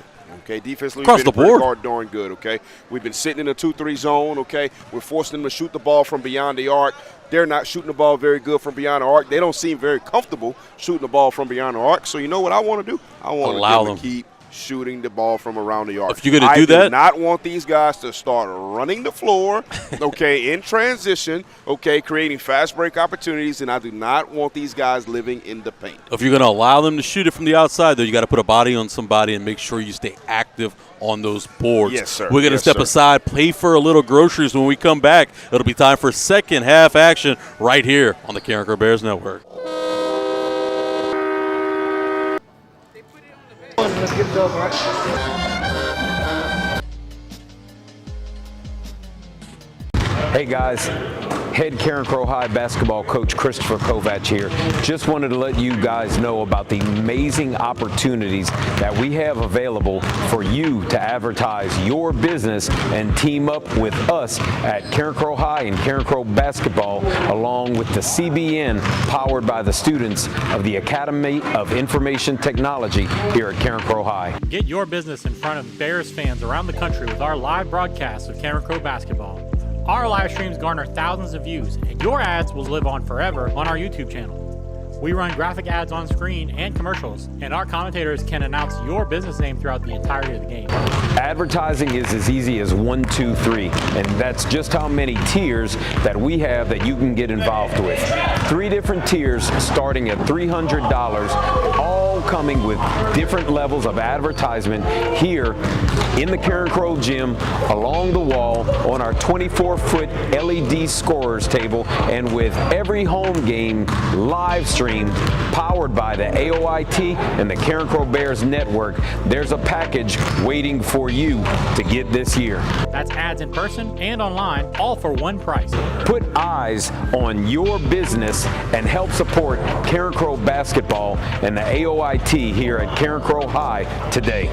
Okay, defensively, across we've been the board, darn good. Okay, we've been sitting in a 2-3 zone. Okay, we're forcing them to shoot the ball from beyond the arc. They're not shooting the ball very good from beyond the arc. They don't seem very comfortable shooting the ball from beyond the arc. So you know what I want to do? I want them to keep shooting the ball from around the arc. If you're going to do that, I do not want these guys to start running the floor, okay, in transition, okay, creating fast break opportunities, and I do not want these guys living in the paint. If you're going to allow them to shoot it from the outside, though, you got to put a body on somebody and make sure you stay active on those boards. Yes, sir. We're going to step aside, pay for a little groceries. When we come back, it'll be time for second half action right here on the Carencro Bears Network. Let's get it over, right? Hey guys, head Carencro High basketball coach Christopher Kovac here. Just wanted to let you guys know about the amazing opportunities that we have available for you to advertise your business and team up with us at Carencro High and Carencro Basketball, along with the CBN powered by the students of the Academy of Information Technology here at Carencro High. Get your business in front of Bears fans around the country with our live broadcast of Carencro Basketball. Our live streams garner thousands of views, and your ads will live on forever on our YouTube channel. We run graphic ads on screen and commercials, and our commentators can announce your business name throughout the entirety of the game. Advertising is as easy as 1, 2, 3, and that's just how many tiers that we have that you can get involved with. 3 different tiers starting at $300, all coming with different levels of advertisement here in the Carencro gym, along the wall, on our 24-foot LED scorers table, and with every home game live stream powered by the AOIT and the Carencro Bears Network. There's a package waiting for you to get this year. That's ads in person and online, all for one price. Put eyes on your business and help support Carencro Basketball and the AOIT here at Carencro High today.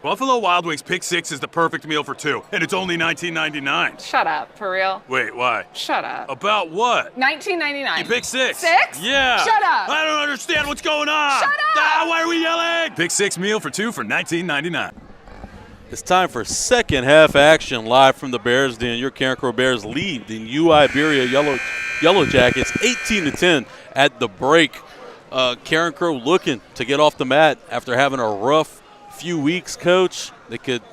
Buffalo Wild Wings Pick 6 is the perfect meal for two, and it's only $19.99. Shut up, for real? Wait, why? Shut up. About what? $19.99. You pick 6. 6? Yeah. Shut up. I don't understand what's going on. Shut up. Why are we yelling? Pick 6 meal for two for $19.99. It's time for second half action live from the Bears Den. Your Carencro Bears lead the Iberia Yellow Jackets 18-10 at the break. Carencro looking to get off the mat after having a rough few weeks, Coach. They could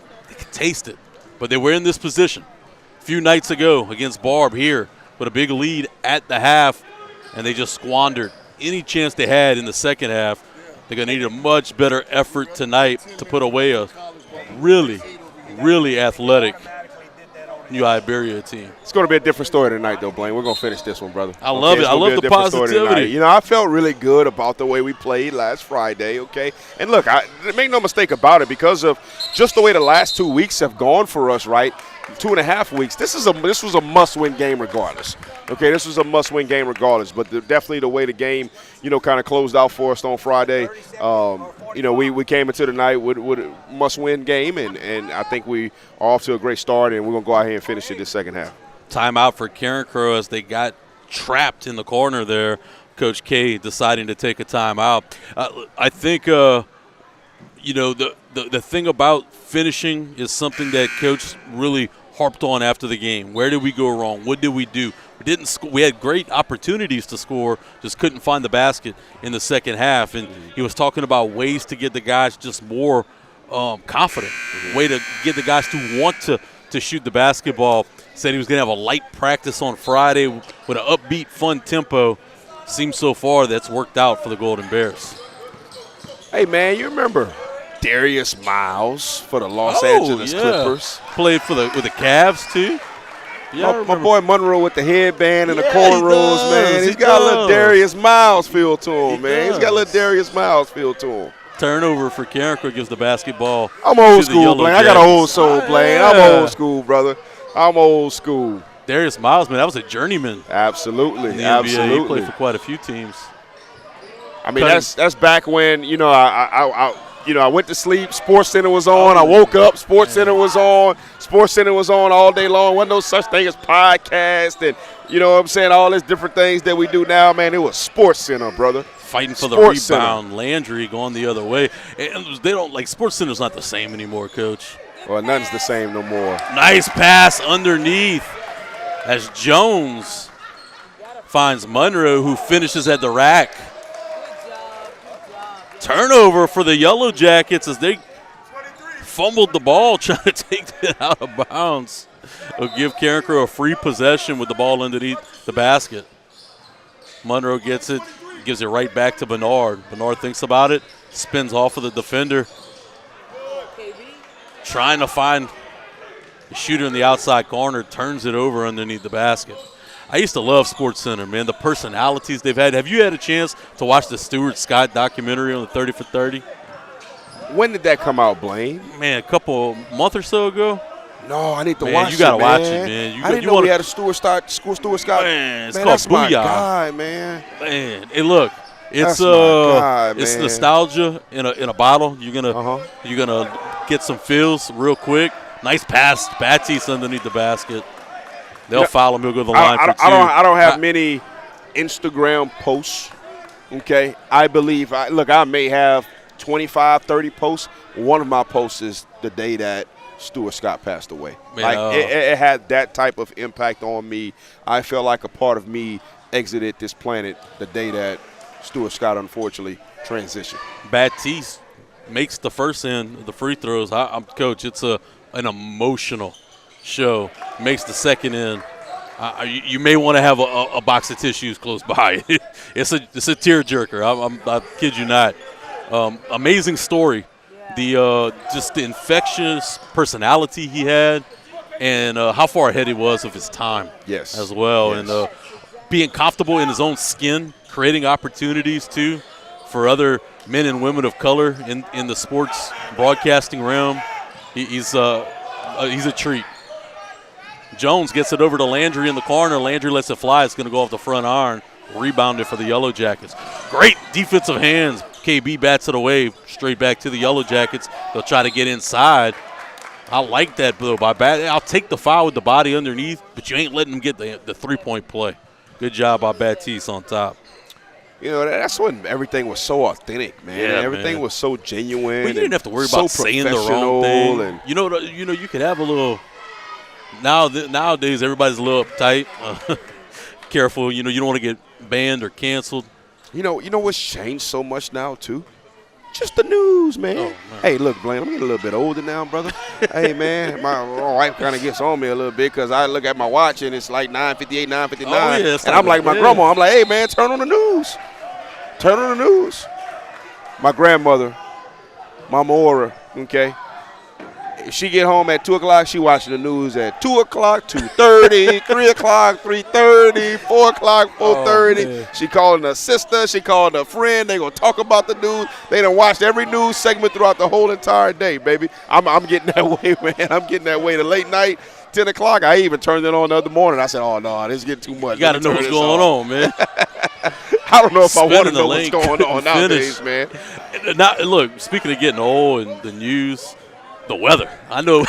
taste it, but they were in this position a few nights ago against Barb here with a big lead at the half, and they just squandered any chance they had in the second half. They're going to need a much better effort tonight to put away a really, really athletic New Iberia team. It's going to be a different story tonight, though, Blaine. We're going to finish this one, brother. I love it. I love the positivity. You know, I felt really good about the way we played last Friday, okay? And look, make no mistake about it, because of just the way the last 2 weeks have gone for us, right? 2.5 weeks. This was a must-win game regardless. Okay, this was a must-win game regardless. But definitely the way the game, kind of closed out for us on Friday. We came into the night with a must-win game, and I think we are off to a great start, and we're going to go out here and finish it this second half. Timeout for Carencro as they got trapped in the corner there. Coach K deciding to take a timeout. I think, the thing about finishing is something that Coach really harped on after the game. Where did we go wrong? What did we do? We had great opportunities to score, just couldn't find the basket in the second half. And he was talking about ways to get the guys just more confident, way to get the guys to want to shoot the basketball. Said he was going to have a light practice on Friday with an upbeat, fun tempo. Seems so far that's worked out for the Golden Bears. Hey, man, you remember Darius Miles for the Los Angeles Clippers? Played with the Cavs, too. Yeah, my boy Monroe with the headband and the cornrows, man. He's got a little Darius Miles feel to him, man. He's got a little Darius Miles feel to him. Turnover for Carencro gives the basketball. I'm old school, Blaine. I got an old soul, Blaine. I'm old school, brother. I'm old school. Darius Miles, man, that was a journeyman. Absolutely, in the absolutely. NBA. He played for quite a few teams. I mean, that's back when I went to sleep. Sports Center was on. I woke up. Sports Center was on. Sports Center was on all day long. Wasn't no such thing as podcast and all these different things that we do now, man. It was Sports Center, brother. Fighting for the rebound. Landry going the other way. And they don't Sports Center's not the same anymore, Coach. Well, nothing's the same no more. Nice pass underneath as Jones finds Monroe, who finishes at the rack. Turnover for the Yellow Jackets as they fumbled the ball trying to take it out of bounds. It'll give Carencro a free possession with the ball underneath the basket. Monroe gets it, gives it right back to Bernard. Bernard thinks about it, spins off of the defender. Trying to find the shooter in the outside corner, turns it over underneath the basket. I used to love Sports Center, man, the personalities they've had. Have you had a chance to watch the Stuart Scott documentary on the 30 for 30? When did that come out, Blaine? Man, a month or so ago. No, I need to watch it, you gotta watch it, man. I didn't know we had a Stuart Scott. Man, it's called that's Booyah. My guy, man. Man, hey, look, it's it's nostalgia in a bottle. You're gonna get some feels real quick. Nice pass, Batiste underneath the basket. They'll foul him. He'll go to the line for two. I don't have many Instagram posts, okay? I believe I may have 25, 30 posts. One of my posts is the day that Stuart Scott passed away. It had that type of impact on me. I felt like a part of me exited this planet the day that Stuart Scott unfortunately transitioned. Batiste makes the first end of the free throws. I'm Coach, it's an emotional show. Makes the second end. You may want to have a box of tissues close by. It's a tearjerker. I kid you not. Amazing story. Just the infectious personality he had, and how far ahead he was of his time. Yes. As well, yes. And being comfortable in his own skin, creating opportunities too for other men and women of color in the sports broadcasting realm. He's a treat. Jones gets it over to Landry in the corner. Landry lets it fly. It's going to go off the front iron. Rebounded for the Yellow Jackets. Great defensive hands KB bats it away straight back to the Yellow Jackets. They'll try to get inside. I like that, though. I'll take the foul with the body underneath, but you ain't letting them get the 3-point play. Good job by Baptiste on top. You know, that's when everything was so authentic, man. Yeah, everything was so genuine. Well, you didn't have to worry about saying the wrong thing. And you could have a little. Nowadays, everybody's a little uptight. Careful, you don't want to get banned or canceled. You know what's changed so much now too? Just the news, man. Oh, man. Hey, look, Blaine, I'm getting a little bit older now, brother. Hey, man, my wife kind of gets on me a little bit because I look at my watch and it's like 9:58, 9:59. Oh, yeah, and I'm like my grandma. I'm like, hey, man, turn on the news. Turn on the news. My grandmother, Mama Ora, okay? If she get home at 2 o'clock, she watching the news at 2 o'clock, 2:30, 3 o'clock, 3:30, 4 o'clock, 4:30. She calling her sister. She calling her friend. They going to talk about the news. They done watched every news segment throughout the whole entire day, baby. I'm getting that way, man. I'm getting that way. The late night, 10 o'clock, I even turned it on the other morning. I said, oh, no, this is getting too much. You got to know what's going on, man. I don't know if I want to know what's going on nowadays, man. Look, speaking of getting old and the news, the weather. I know.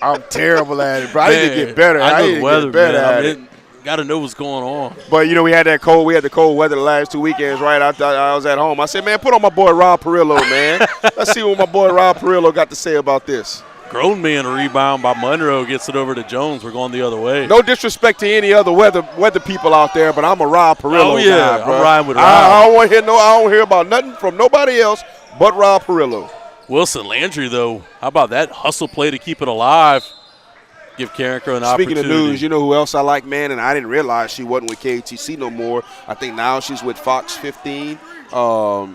I'm terrible at it, bro. I need to get better. I know need the weather, to get better at it. Got to know what's going on. But, we had that cold. We had the cold weather the last 2 weekends, right? I was at home. I said, man, put on my boy Rob Perillo, man. Let's see what my boy Rob Perillo got to say about this. Grown man rebound by Monroe, gets it over to Jones. We're going the other way. No disrespect to any other weather people out there, but I'm a Rob Perillo guy, bro. I'm riding with Rob. I don't hear about nothing from nobody else but Rob Perillo. Wilson Landry, though, how about that hustle play to keep it alive? Give Carencro an opportunity. Speaking of news, you know who else I like, man, and I didn't realize she wasn't with KATC no more. I think now she's with Fox 15.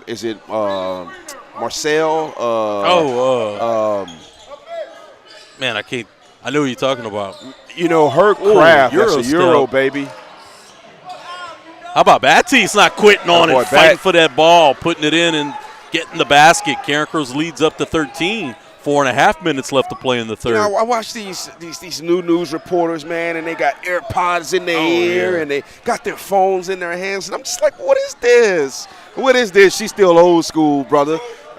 Is it Marcel? Man, I know what you're talking about. Her craft, that's a Euro, baby. How about Baptiste not quitting on it, fighting for that ball, putting it in and getting the basket. Carencro's leads up to 13. 4.5 minutes left to play in the third. I watch these new news reporters, man, and they got AirPods in their ear and they got their phones in their hands. And I'm just like, what is this? What is this? She's still old school, brother.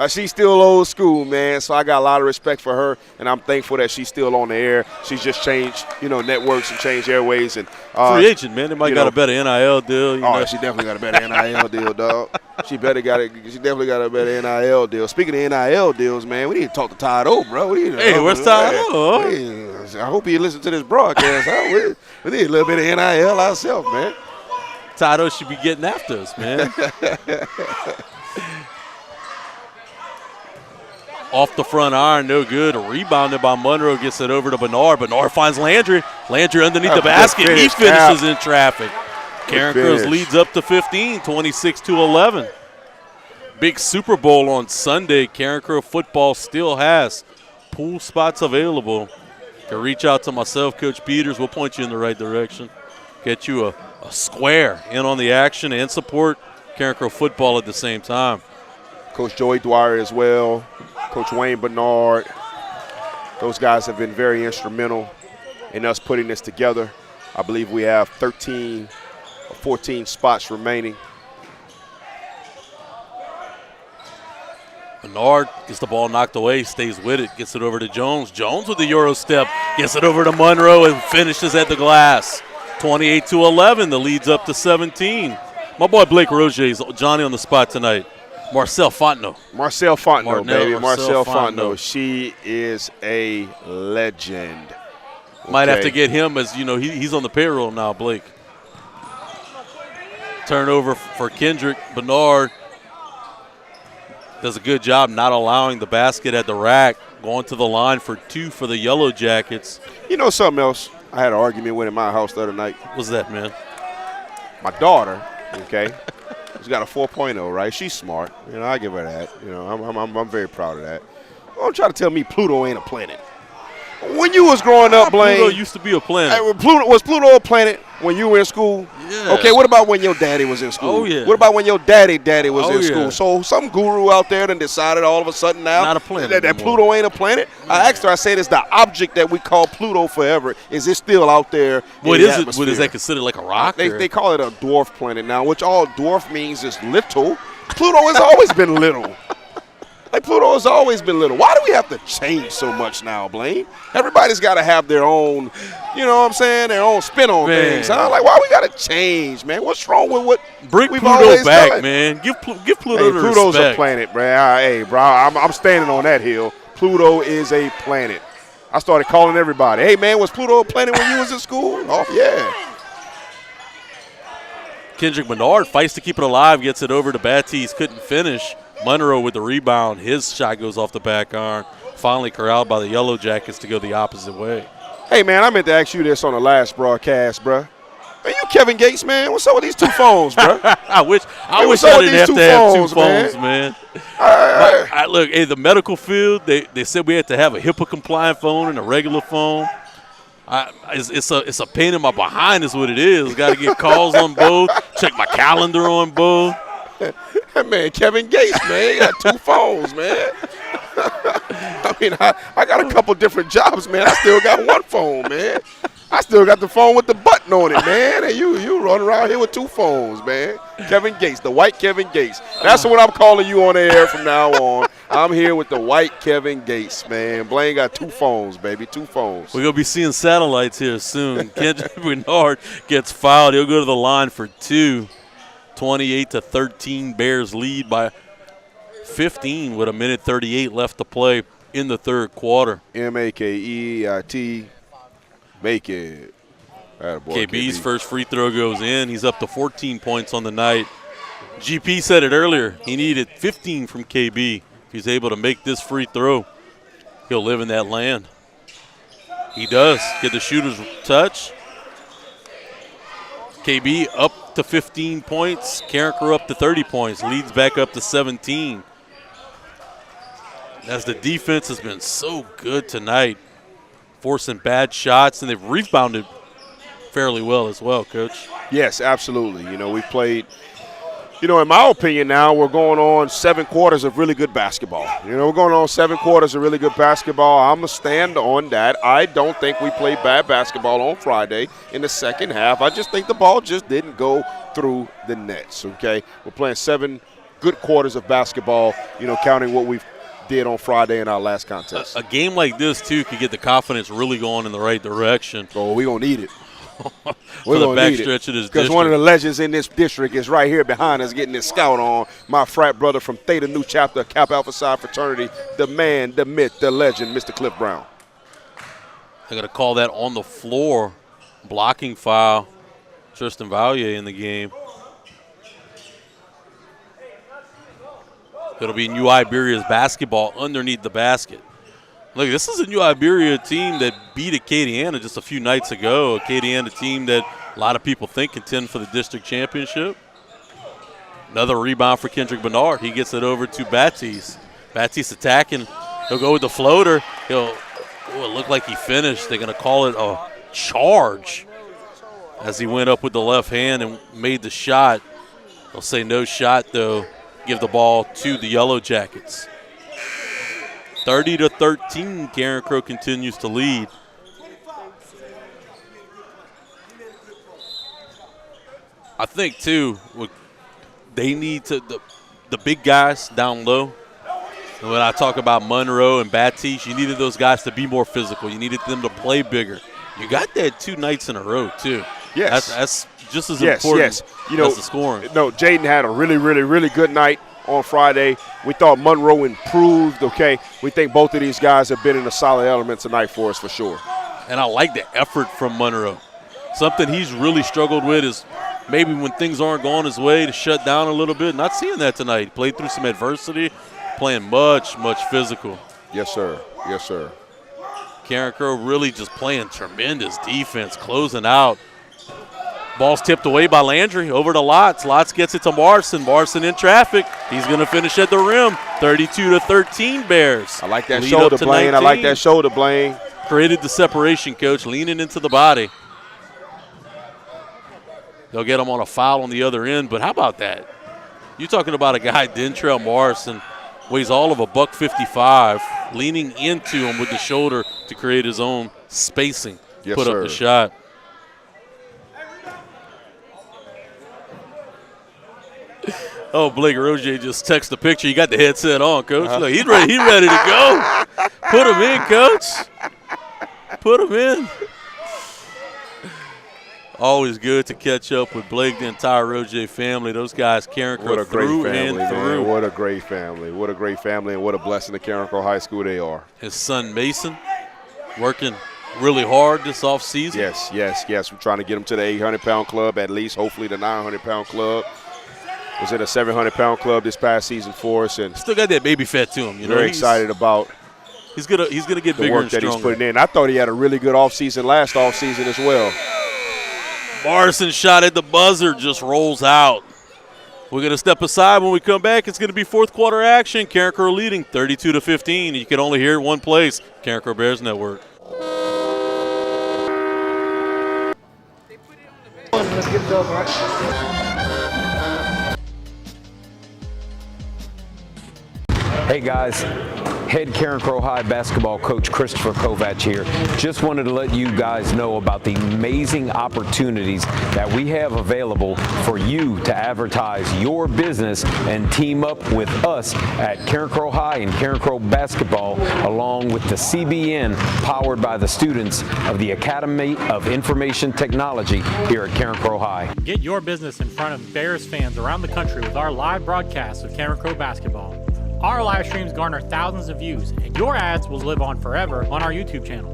She's still old school, man. So I got a lot of respect for her, and I'm thankful that she's still on the air. She's just changed, networks and changed airways. And free agent, man. They might got a better NIL deal. She definitely got a better NIL deal, dog. She definitely got a better NIL deal. Speaking of NIL deals, man, we need to talk to Todd O, bro. Hey, where's Todd O? I hope he listens to this broadcast. We need a little bit of NIL ourselves, man. Todd O should be getting after us, man. Off the front iron, no good. Rebounded by Monroe, gets it over to Bernard. Bernard finds Landry. Landry underneath the basket. He finishes in traffic. Carencro leads up to 15, 26-11. Big Super Bowl on Sunday. Carencro football still has pool spots available. You can reach out to myself, Coach Peters. We'll point you in the right direction. Get you a square in on the action and support Carencro football at the same time. Coach Joey Dwyer as well. Coach Wayne Bernard. Those guys have been very instrumental in us putting this together. I believe we have 13 or 14 spots remaining. Bernard gets the ball knocked away, stays with it, gets it over to Jones. Jones with the Euro step, gets it over to Monroe and finishes at the glass. 28-11, the lead's up to 17. My boy Blake Roger's Johnny on the spot tonight. Marcel Fontenot. Marcel Fontenot. She is a legend. Might have to get him as, he's on the payroll now, Blake. Turnover for Kendrick. Bernard does a good job not allowing the basket at the rack. Going to the line for 2 for the Yellow Jackets. You know something else I had an argument with in my house the other night? What's that, man? My daughter, she's got a 4.0, right? She's smart. I give her that. I'm very proud of that. Don't try to tell me Pluto ain't a planet. When you was growing up, Blaine. Pluto used to be a planet. Was Pluto a planet when you were in school? Yeah. Okay, what about when your daddy was in school? Oh, yeah. What about when your daddy was in school? So some guru out there done decided all of a sudden now not a planet that Pluto ain't a planet? Yeah. I asked her, I said, is the object that we call Pluto forever, is it still out there what in is the it? atmosphere? What is that considered, like a rock? They call it a dwarf planet now, which all dwarf means is little. Pluto has always been little. Like, Pluto has always been little. Why do we have to change so much now, Blaine? Everybody's got to have their own, you know what I'm saying, their own spin on things. Huh? Like, why we got to change, man? What's wrong with what Bring we've Pluto always back, done? man. Give Pluto Hey, the Pluto's respect. a planet, bro. Hey, bro, I'm standing on that hill. Pluto is a planet. I started calling everybody. Hey, man, was Pluto a planet when you was in school? Oh, yeah. Kendrick Bernard fights to keep it alive, gets it over to Batiste, couldn't finish. Monroe with the rebound. His shot goes off the back iron. Finally corralled by the Yellow Jackets to go the opposite way. Hey, man, I meant to ask you this on the last broadcast, bro. Are you Kevin Gates, man? What's up with these two phones, bro? I wish I didn't have to have two phones, man. Look, hey, the medical field, they said we had to have a HIPAA-compliant phone and a regular phone. It's a pain in my behind is what it is. Got to get calls on both, check my calendar on both. Man, Kevin Gates, man, he got two phones, man. I mean, I got a couple different jobs, man. I still got one phone, man. I still got the phone with the button on it, man. And you run around here with two phones, man. Kevin Gates, the white Kevin Gates. That's what I'm calling you on the air from now on. I'm here with the white Kevin Gates, man. Blaine got two phones, baby, two phones. We're going to be seeing satellites here soon. Kendrick Bernard gets fouled. He'll go to the line for two. 28-13, Bears lead by 15 with 1:38 left to play in the third quarter. M-A-K-E-I-T, make it. KB's first free throw goes in. He's up to 14 points on the night. GP said it earlier. He needed 15 from KB. If he's able to make this free throw, he'll live in that land. He does. Get the shooter's touch. KB up to 15 points. Carencro up to 30 points. Leads back up to 17. As the defense has been so good tonight, forcing bad shots, and they've rebounded fairly well as well, Coach. Yes, absolutely. You know, we've played, you know, in my opinion now, we're going on 7 quarters of really good basketball. You know, we're going on 7 quarters of really good basketball. I'm going to stand on that. I don't think we played bad basketball on Friday in the second half. I just think the ball just didn't go through the nets, okay? We're playing 7 good quarters of basketball, you know, counting what we've did on Friday in our last contest. A game like this, too, could get the confidence really going in the right direction. Oh, we're going to need it. For the backstretch of this district. Because one of the legends in this district is right here behind us getting his scout on. My frat brother from Theta Nu Chapter, Kappa Alpha Psi Fraternity, the man, the myth, the legend, Mr. Cliff Brown. They're going to call that on the floor. Blocking foul. Tristan Valier in the game. It'll be New Iberia's basketball underneath the basket. Look, this is a New Iberia team that beat Acadiana just a few nights ago. Acadiana team that a lot of people think contend for the district championship. Another rebound for Kendrick Bernard. He gets it over to Batiste. Batiste attacking. He'll go with the floater. It looked like he finished. They're going to call it a charge as he went up with the left hand and made the shot. They'll say no shot, though. Give the ball to the Yellow Jackets. 30-13, Carencro continues to lead. I think, too, they need to the big guys down low. And when I talk about Monroe and Batiste, you needed those guys to be more physical. You needed them to play bigger. You got that 2 nights in a row, too. Yes. That's just as important you know, as the scoring. No, Jaden had a really, really, really good night on Friday. We thought Monroe improved, okay? We think both of these guys have been in a solid element tonight for us for sure. And I like the effort from Monroe. Something he's really struggled with is maybe when things aren't going his way to shut down a little bit. Not seeing that tonight. He played through some adversity, playing much, much physical. Yes, sir. Yes, sir. Carencro really just playing tremendous defense, closing out. Ball's tipped away by Landry over to Lotz. Lotz gets it to Marson. Marson in traffic. He's going to finish at the rim. 32-13 Bears. I like that shoulder, Blaine. 19. I like that shoulder, Blaine. Created the separation, Coach, leaning into the body. They'll get him on a foul on the other end, but how about that? You're talking about a guy, Dentrell Morrison, weighs all of $155, leaning into him with the shoulder to create his own spacing, put up the shot. Oh, Blake Roger just texted the picture. You got the headset on, Coach. Look, he's ready. He's ready to go. Put him in, Coach. Put him in. Always good to catch up with Blake, the entire Roger family. Those guys, Carencro, through and through. Man. What a great family. What a great family, and what a blessing to Carencro High School they are. His son, Mason, working really hard this offseason. Yes. We're trying to get him to the 800-pound club at least, hopefully the 900-pound club. Was in a 700-pound club this past season for us, and still got that baby fat to him. You know, very excited about he's gonna get the bigger work and that stronger. he's putting in. I thought he had a really good offseason last offseason as well. Morrison shot at the buzzer, just rolls out. We're going to step aside. When we come back, it's going to be fourth quarter action. Carencro leading 32-15. You can only hear it one place, Carencro Bears Network. Let's get it over, right? Hey guys, head Carencro High basketball coach Christopher Kovac here. Just wanted to let you guys know about the amazing opportunities that we have available for you to advertise your business and team up with us at Carencro High and Carencro Basketball, along with the CBN powered by the students of the Academy of Information Technology here at Carencro High. Get your business in front of Bears fans around the country with our live broadcast of Carencro Basketball. Our live streams garner thousands of views, and your ads will live on forever on our YouTube channel.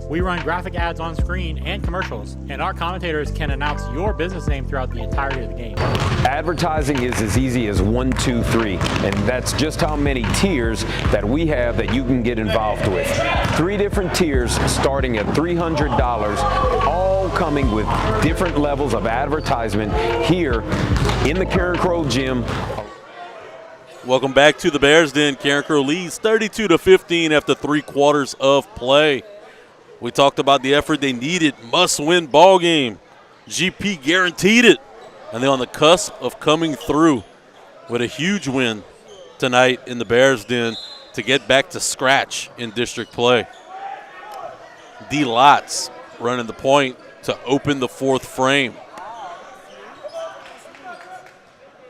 We run graphic ads on screen and commercials, and our commentators can announce your business name throughout the entirety of the game. Advertising is as easy as 1, 2, 3, and that's just how many tiers that we have that you can get involved with. 3 different tiers starting at $300, all coming with different levels of advertisement here in the Carencro gym. Welcome back to the Bears Den. Carencro leads 32-15 after 3 quarters of play. We talked about the effort they needed, must-win ball game. GP guaranteed it, and they're on the cusp of coming through with a huge win tonight in the Bears Den to get back to scratch in district play. D. Lotz running the point to open the 4th frame.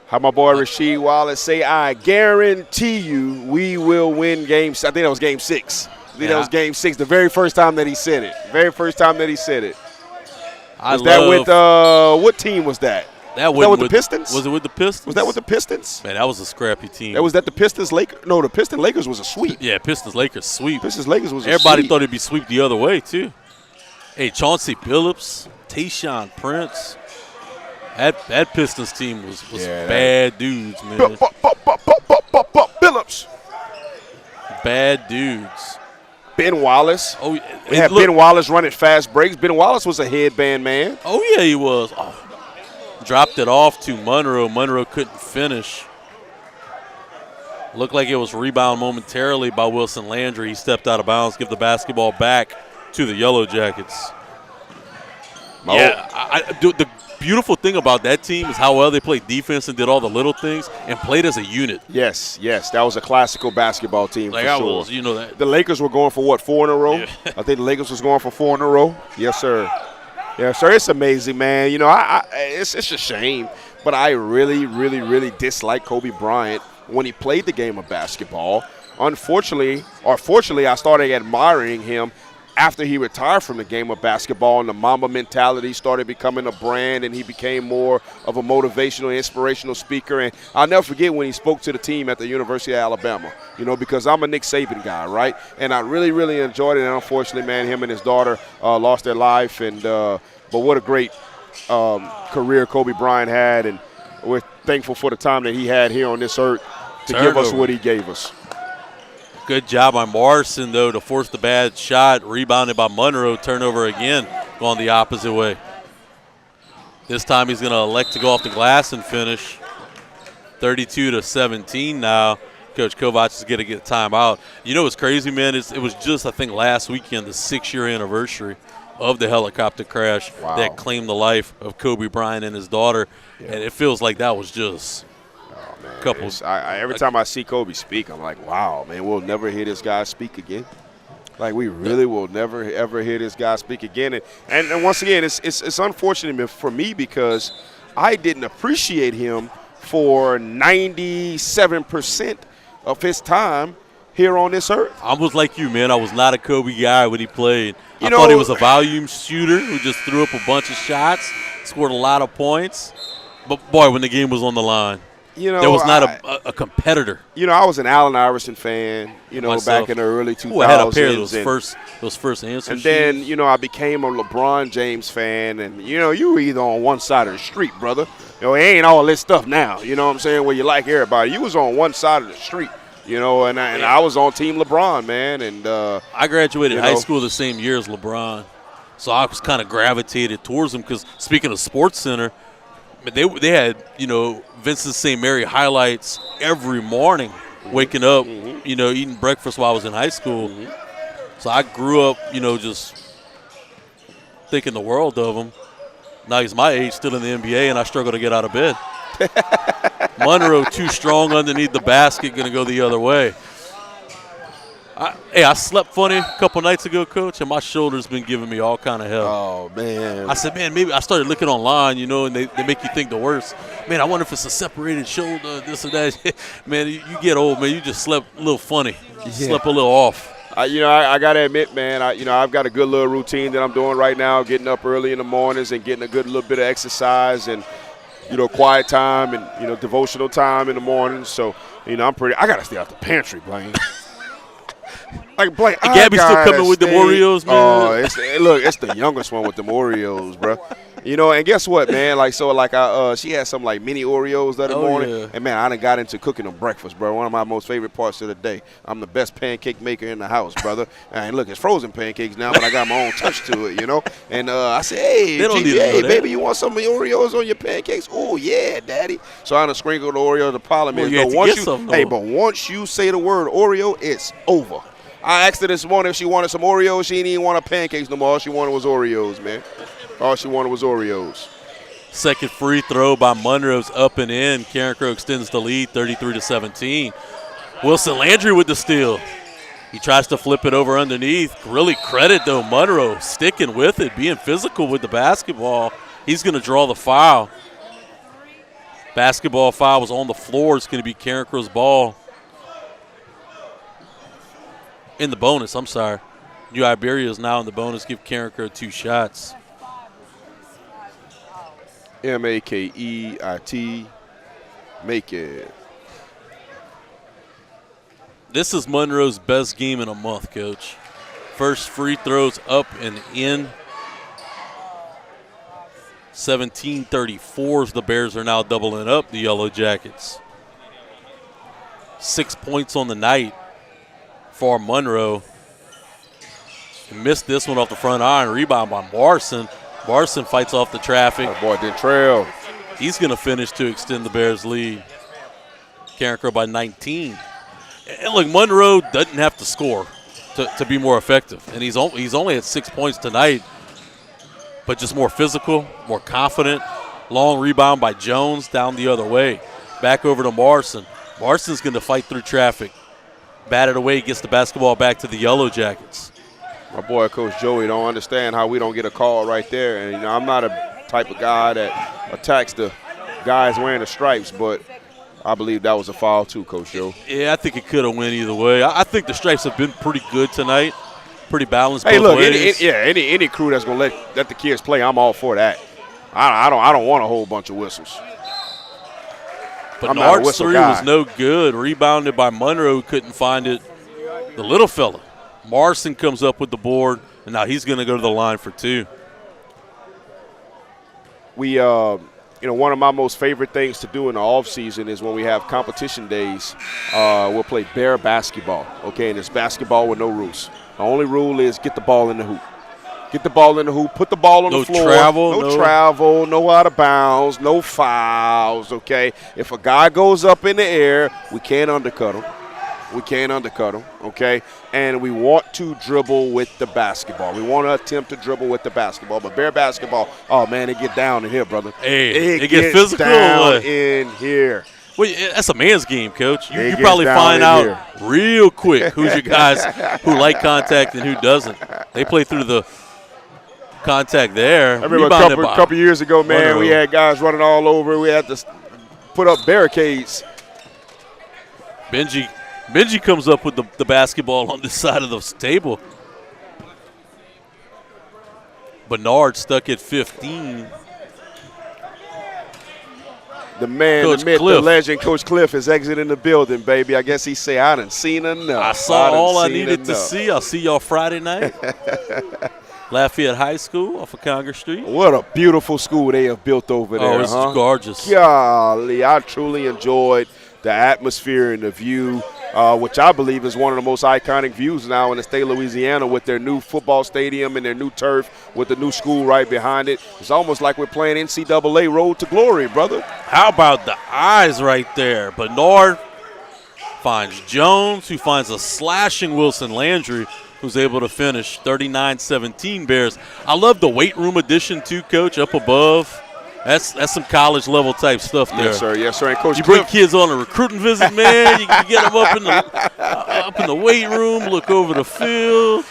How my boy Rasheed Wallace say, I guarantee you we will win game. I think that was game 6. That was game 6, the very first time that he said it. Was that with, what team was that? Was that with the Pistons? Was it with the Pistons? Was that with the Pistons? Man, that was a scrappy team. Was that the Pistons-Lakers? No, the Pistons-Lakers was a sweep. Yeah, Pistons-Lakers sweep. Pistons-Lakers was a sweep. Everybody thought it'd be sweep the other way, too. Hey, Chauncey Billups, Tayshaun Prince. That Pistons team was bad dudes, man. Billups. Bad dudes. Ben Wallace. Oh, we had Ben Wallace running fast breaks. Ben Wallace was a headband man. Oh, yeah, he was. Oh. Dropped it off to Monroe. Monroe couldn't finish. Looked like it was rebound momentarily by Wilson Landry. He stepped out of bounds, give the basketball back to the Yellow Jackets. The beautiful thing about that team is how well they played defense and did all the little things and played as a unit. Yes, that was a classical basketball team for sure. You know that. The Lakers were going for, what, 4 in a row? Yeah. I think the Lakers was going for 4 in a row. Yes, sir. It's amazing, man. You know, it's a shame, but I really, really, really dislike Kobe Bryant when he played the game of basketball. Fortunately, I started admiring him after he retired from the game of basketball, and the Mamba mentality started becoming a brand, and he became more of a motivational, inspirational speaker. And I'll never forget when he spoke to the team at the University of Alabama, you know, because I'm a Nick Saban guy, right? And I really, really enjoyed it. And unfortunately, man, him and his daughter lost their life. And but what a great career Kobe Bryant had, and we're thankful for the time that he had here on this earth to give us what he gave us. Good job by Morrison, though, to force the bad shot. Rebounded by Monroe. Turnover again, going the opposite way. This time he's going to elect to go off the glass and finish. 32-17 now. Coach Kovac is going to get a timeout. You know what's crazy, man? It was just, I think, last weekend, the 6-year anniversary of the helicopter crash that claimed the life of Kobe Bryant and his daughter. Yeah. And it feels like that was just – every time I see Kobe speak, I'm like, wow, man, we'll never hear this guy speak again. Like, we really will never, ever hear this guy speak again. And once again, it's unfortunate for me because I didn't appreciate him for 97% of his time here on this earth. I was like you, man. I was not a Kobe guy when he played. I thought he was a volume shooter who just threw up a bunch of shots, scored a lot of points. But, boy, when the game was on the line, there was not a competitor. I was an Allen Iverson fan, Myself. back in the early 2000s. I had a pair of those first answer And sheets. then, I became a LeBron James fan. And, you were either on one side of the street, brother. It ain't all this stuff now, you know what I'm saying, where you like everybody. You was on one side of the street. And I was on Team LeBron, man. And I graduated high school the same year as LeBron, so I was kind of gravitated towards him. Because speaking of SportsCenter, they had Vincent St. Mary highlights every morning, waking up, eating breakfast while I was in high school. So I grew up, just thinking the world of him. Now he's my age, still in the NBA, and I struggle to get out of bed. Monroe too strong underneath the basket, going to go the other way. I slept funny a couple nights ago, Coach, and my shoulder's been giving me all kind of hell. Oh, man. I said, man, maybe I started looking online, and they make you think the worst. Man, I wonder if it's a separated shoulder, this or that. Man, you get old, man. You just slept a little funny. You slept a little off. I got to admit, man, I've got a good little routine that I'm doing right now, getting up early in the mornings and getting a good little bit of exercise and, quiet time and, devotional time in the morning. So, I got to stay out the pantry, Blaine. Like, Blaine, Gabby's still coming with the Oreos, man. Oh, it's the youngest one with the Oreos, bro. And guess what, man? She had some mini Oreos the other morning, yeah. and man, I done got into cooking them breakfast, bro. One of my most favorite parts of the day. I'm the best pancake maker in the house, brother. And look, it's frozen pancakes now, but I got my own touch to it, And I said, hey, baby, you want some of the Oreos on your pancakes? Oh yeah, daddy. So I done sprinkled the Oreos. The problem is, but once you say the word Oreo, it's over. I asked her this morning if she wanted some Oreos. She didn't even want her pancakes no more. All she wanted was Oreos, man. All she wanted was Oreos. Second free throw by Monroe's up and in. Carencro extends the lead 33-17. Wilson Landry with the steal. He tries to flip it over underneath. Really credit, though, Monroe sticking with it, being physical with the basketball. He's going to draw the foul. Basketball foul was on the floor. It's going to be Carencro's ball. In the bonus, I'm sorry. New Iberia is now in the bonus. Give Carencro 2 shots. Makeit, make it. This is Monroe's best game in a month, Coach. First free throws up and in. 17-34 as the Bears are now doubling up the Yellow Jackets. 6 points on the night for Monroe. He missed this one off the front iron. Rebound by Marson. Marson fights off the traffic. That boy did trail. He's going to finish to extend the Bears' lead. Carencro by 19. And look, Monroe doesn't have to score to be more effective. And he's only at 6 points tonight, but just more physical, more confident. Long rebound by Jones down the other way. Back over to Marson. Marson's going to fight through traffic. Batted away, gets the basketball back to the Yellow Jackets. My boy, Coach Joey, don't understand how we don't get a call right there. And, I'm not a type of guy that attacks the guys wearing the stripes, but I believe that was a foul too, Coach Joe. Yeah, I think it could have went either way. I think the stripes have been pretty good tonight, pretty balanced both ways. Any crew that's going to let the kids play, I'm all for that. I don't want a whole bunch of whistles. But Nard's three was no good. Rebounded by Monroe, who couldn't find it. The little fella. Marson comes up with the board, and now he's going to go to the line for 2. We, one of my most favorite things to do in the offseason is when we have competition days, we'll play Bear basketball, okay? And it's basketball with no rules. The only rule is get the ball in the hoop. Get the ball in the hoop, put the ball on the floor. No travel, no out of bounds, no fouls, okay? If a guy goes up in the air, we can't undercut him. Okay? And we want to dribble with the basketball. We want to attempt to dribble with the basketball. But Bear basketball, oh, man, it get down in here, brother. Hey, it gets physical down in here. Well, that's a man's game, Coach. You probably find out real quick who's your guys who like contact and who doesn't. They play through the contact there. I remember a couple years ago, man, we had guys running all over. We had to put up barricades. Benji comes up with the basketball on this side of the table. Bernard stuck at 15. The man, Coach the myth, Cliff. the legend, Coach Cliff is exiting the building, baby. I guess he say, I done seen enough. I saw all I needed to see. I'll see y'all Friday night. Lafayette High School off of Congress Street. What a beautiful school they have built over there. Oh, it's gorgeous. Golly, I truly enjoyed the atmosphere and the view, which I believe is one of the most iconic views now in the state of Louisiana with their new football stadium and their new turf with the new school right behind it. It's almost like we're playing NCAA Road to Glory, brother. How about the eyes right there? Bernard finds Jones, who finds a slashing Wilson Landry, who's able to finish 39-17 Bears. I love the weight room addition too, Coach, up above. That's some college level type stuff there. Yes, sir. Yes, sir. And Coach you Cliff, bring kids on a recruiting visit, man. You get them up in the weight room, look over the field,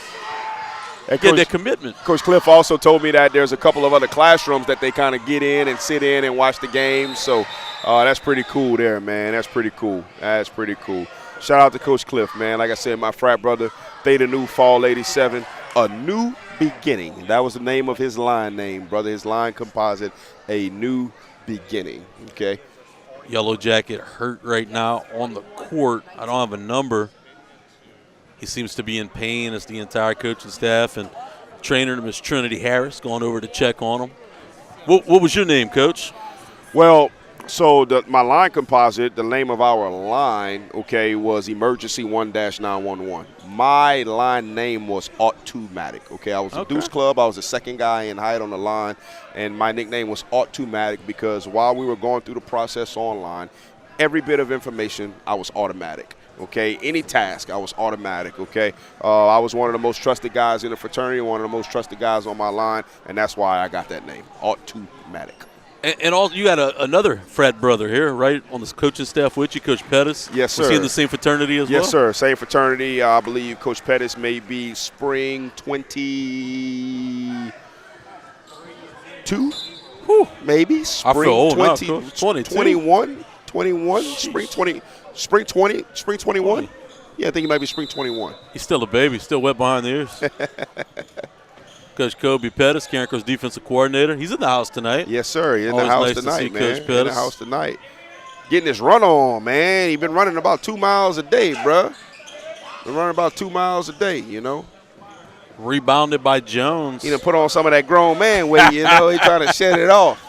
and get that commitment. Coach Cliff also told me that there's a couple of other classrooms that they kind of get in and sit in and watch the game. So that's pretty cool there, man. That's pretty cool. That's pretty cool. Shout out to Coach Cliff, man. Like I said, my frat brother, Theta Nu Fall 87, a new beginning. That was the name of his line name, brother. His line composite, a new beginning. Okay. Yellow Jacket hurt right now on the court. I don't have a number. He seems to be in pain as the entire coaching staff and trainer, Miss Trinity Harris, going over to check on him. What was your name, Coach? Well, so my line composite, the name of our line, okay, was Emergency 1-911. My line name was Automatic, okay? I was a Deuce Club. I was the second guy in height on the line, and my nickname was Automatic because while we were going through the process online, every bit of information, I was automatic. Okay, any task, I was automatic, okay? I was one of the most trusted guys in the fraternity, one of the most trusted guys on my line, and that's why I got that name, Automatic. And also, you got another frat brother here, right, on the coaching staff with you, Coach Pettis? Yes, sir. Was he in the same fraternity as well? Yes, sir. Same fraternity. I believe Coach Pettis may be spring 22, maybe. Spring I feel old 20, now, Coach. 22. 21, spring 21. Yeah, I think he might be spring 21. He's still a baby, still wet behind the ears. Coach Kobe Pettis, Carencro's defensive coordinator. He's in the house tonight. Yes, sir. He's in the Always house nice to tonight, see man. Coach Pettis. In the house tonight. Getting his run on, man. He's been running about 2 miles a day, bruh. Been running about 2 miles a day, you know. Rebounded by Jones. He done put on some of that grown man weight, you know. He's trying to shed it off.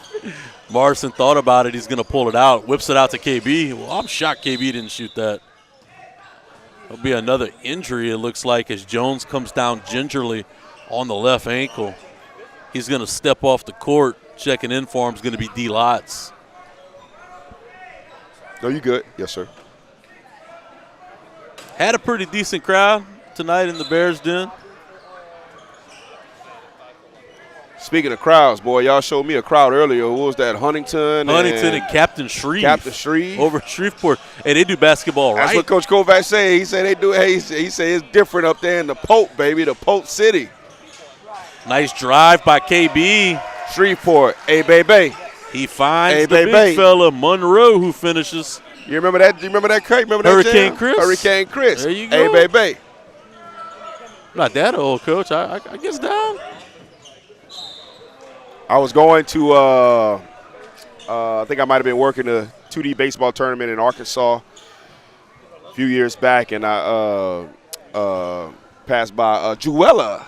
Morrison thought about it. He's going to pull it out. Whips it out to KB. Well, I'm shocked KB didn't shoot that. There'll be another injury, it looks like, as Jones comes down gingerly on the left ankle. He's going to step off the court. Checking in for him is going to be D. Lotz. No, you good. Yes, sir. Had a pretty decent crowd tonight in the Bears Den. Speaking of crowds, boy, y'all showed me a crowd earlier. Who was that? Huntington and Captain Shreve. Captain Shreve. Over at Shreveport. Hey, they do basketball right. That's what Coach Kovac said. He said they do. Hey, he said it's different up there in the Pope, baby, the Pope City. Nice drive by KB. Shreveport. Hey, baby. He finds the big fella, Monroe, who finishes. You remember that? Do you remember that, Craig? Remember Hurricane that? Chris. Hurricane Chris. There you go. Hey, baby. Not that old, Coach. I guess down. I was going to, I think I might have been working a 2D baseball tournament in Arkansas a few years back, and I passed by Juella.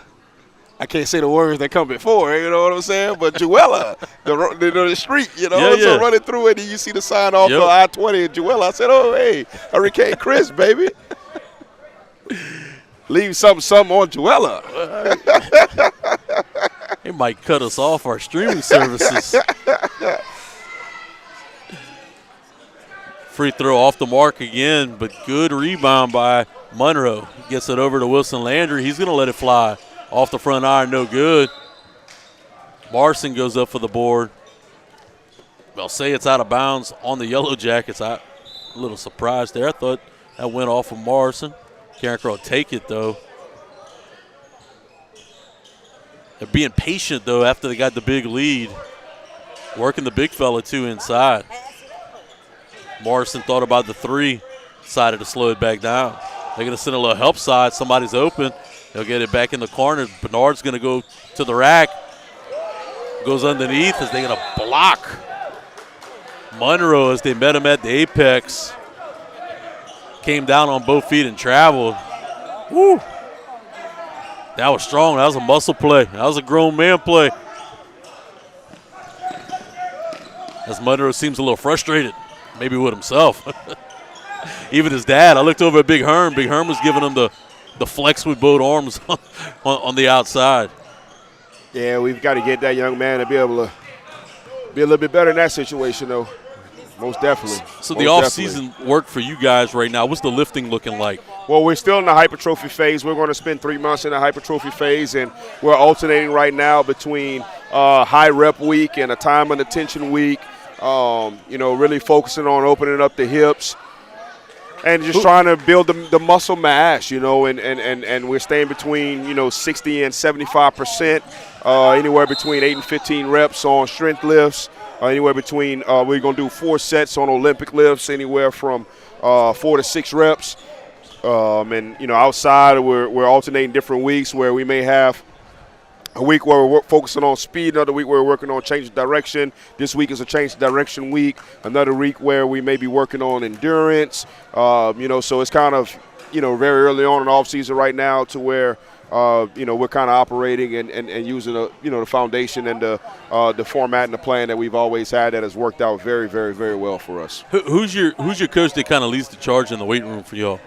I can't say the words that come before, you know what I'm saying? But Juella, the street, you know, so running through it, and you see the sign off of I-20 and Juella. I said, oh, hey, Hurricane Chris, baby. Leave something on Juella. They might cut us off our streaming services. Free throw off the mark again, but good rebound by Monroe. Gets it over to Wilson Landry. He's going to let it fly. Off the front iron, no good. Marson goes up for the board. They'll say it's out of bounds on the Yellow Jackets. I'm a little surprised there. I thought that went off of Marson. Carencro will take it, though. They're being patient, though, after they got the big lead. Working the big fella, too, inside. Morrison thought about the 3, decided to slow it back down. They're going to send a little help side. Somebody's open. They'll get it back in the corner. Bernard's going to go to the rack. Goes underneath as they're going to block Monroe as they met him at the apex. Came down on both feet and traveled. Woo! That was strong. That was a muscle play. That was a grown man play. As Monroe seems a little frustrated, maybe with himself. Even his dad. I looked over at Big Herm. Big Herm was giving him the flex with both arms on the outside. Yeah, we've got to get that young man to be able to be a little bit better in that situation, though. Most definitely. So the offseason work for you guys right now, what's the lifting looking like? Well, we're still in the hypertrophy phase. We're going to spend 3 months in the hypertrophy phase, and we're alternating right now between high rep week and a time and attention week. Really focusing on opening up the hips and just trying to build the muscle mass, and we're staying between, 60 and 75%, anywhere between 8 and 15 reps on strength lifts, anywhere between, we're going to do 4 sets on Olympic lifts, anywhere from 4 to 6 reps. Outside we're alternating different weeks where we may have a week where we're focusing on speed, another week where we're working on change of direction. This week is a change of direction week. Another week where we may be working on endurance. So it's kind of, very early on in the offseason right now to where, we're kind of operating and using, the foundation and the format and the plan that we've always had that has worked out very, very, very well for us. Who's your coach that kind of leads the charge in the weight room for y'all?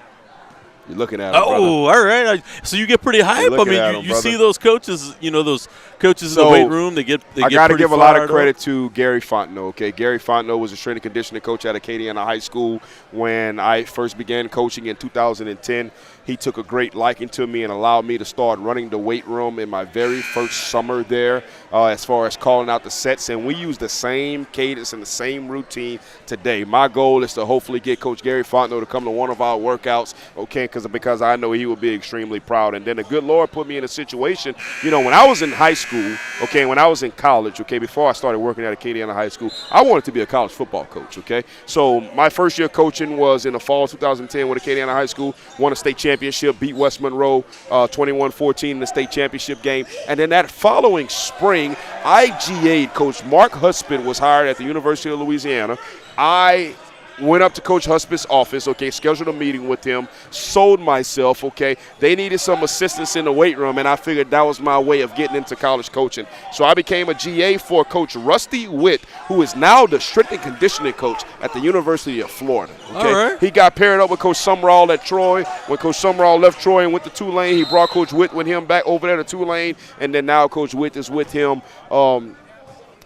You're looking at him, all right. So you get pretty hype. I mean, you see those coaches, those coaches in the weight room. I got to give a lot of credit to Gary Fontenot. Okay, Gary Fontenot was a strength and conditioning coach at Acadiana High School when I first began coaching in 2010. He took a great liking to me and allowed me to start running the weight room in my very first summer there, as far as calling out the sets. And we use the same cadence and the same routine today. My goal is to hopefully get Coach Gary Fontenot to come to one of our workouts, okay, because I know he will be extremely proud. And then the good Lord put me in a situation, when I was in high school, okay, when I was in college, okay, before I started working at Acadiana High School, I wanted to be a college football coach, okay. So my first year coaching was in the fall of 2010 with Acadiana High School, won a state championship, beat West Monroe 21-14 in the state championship game. And then that following spring, I GA'd. Coach Mark Husband was hired at the University of Louisiana. I went up to Coach Husband's office, okay, scheduled a meeting with him, sold myself, okay. They needed some assistance in the weight room, and I figured that was my way of getting into college coaching. So I became a GA for Coach Rusty Witt, who is now the strength and conditioning coach at the University of Florida. Okay? All right. He got paired up with Coach Summerall at Troy. When Coach Summerall left Troy and went to Tulane, he brought Coach Witt with him back over there to Tulane, and then now Coach Witt is with him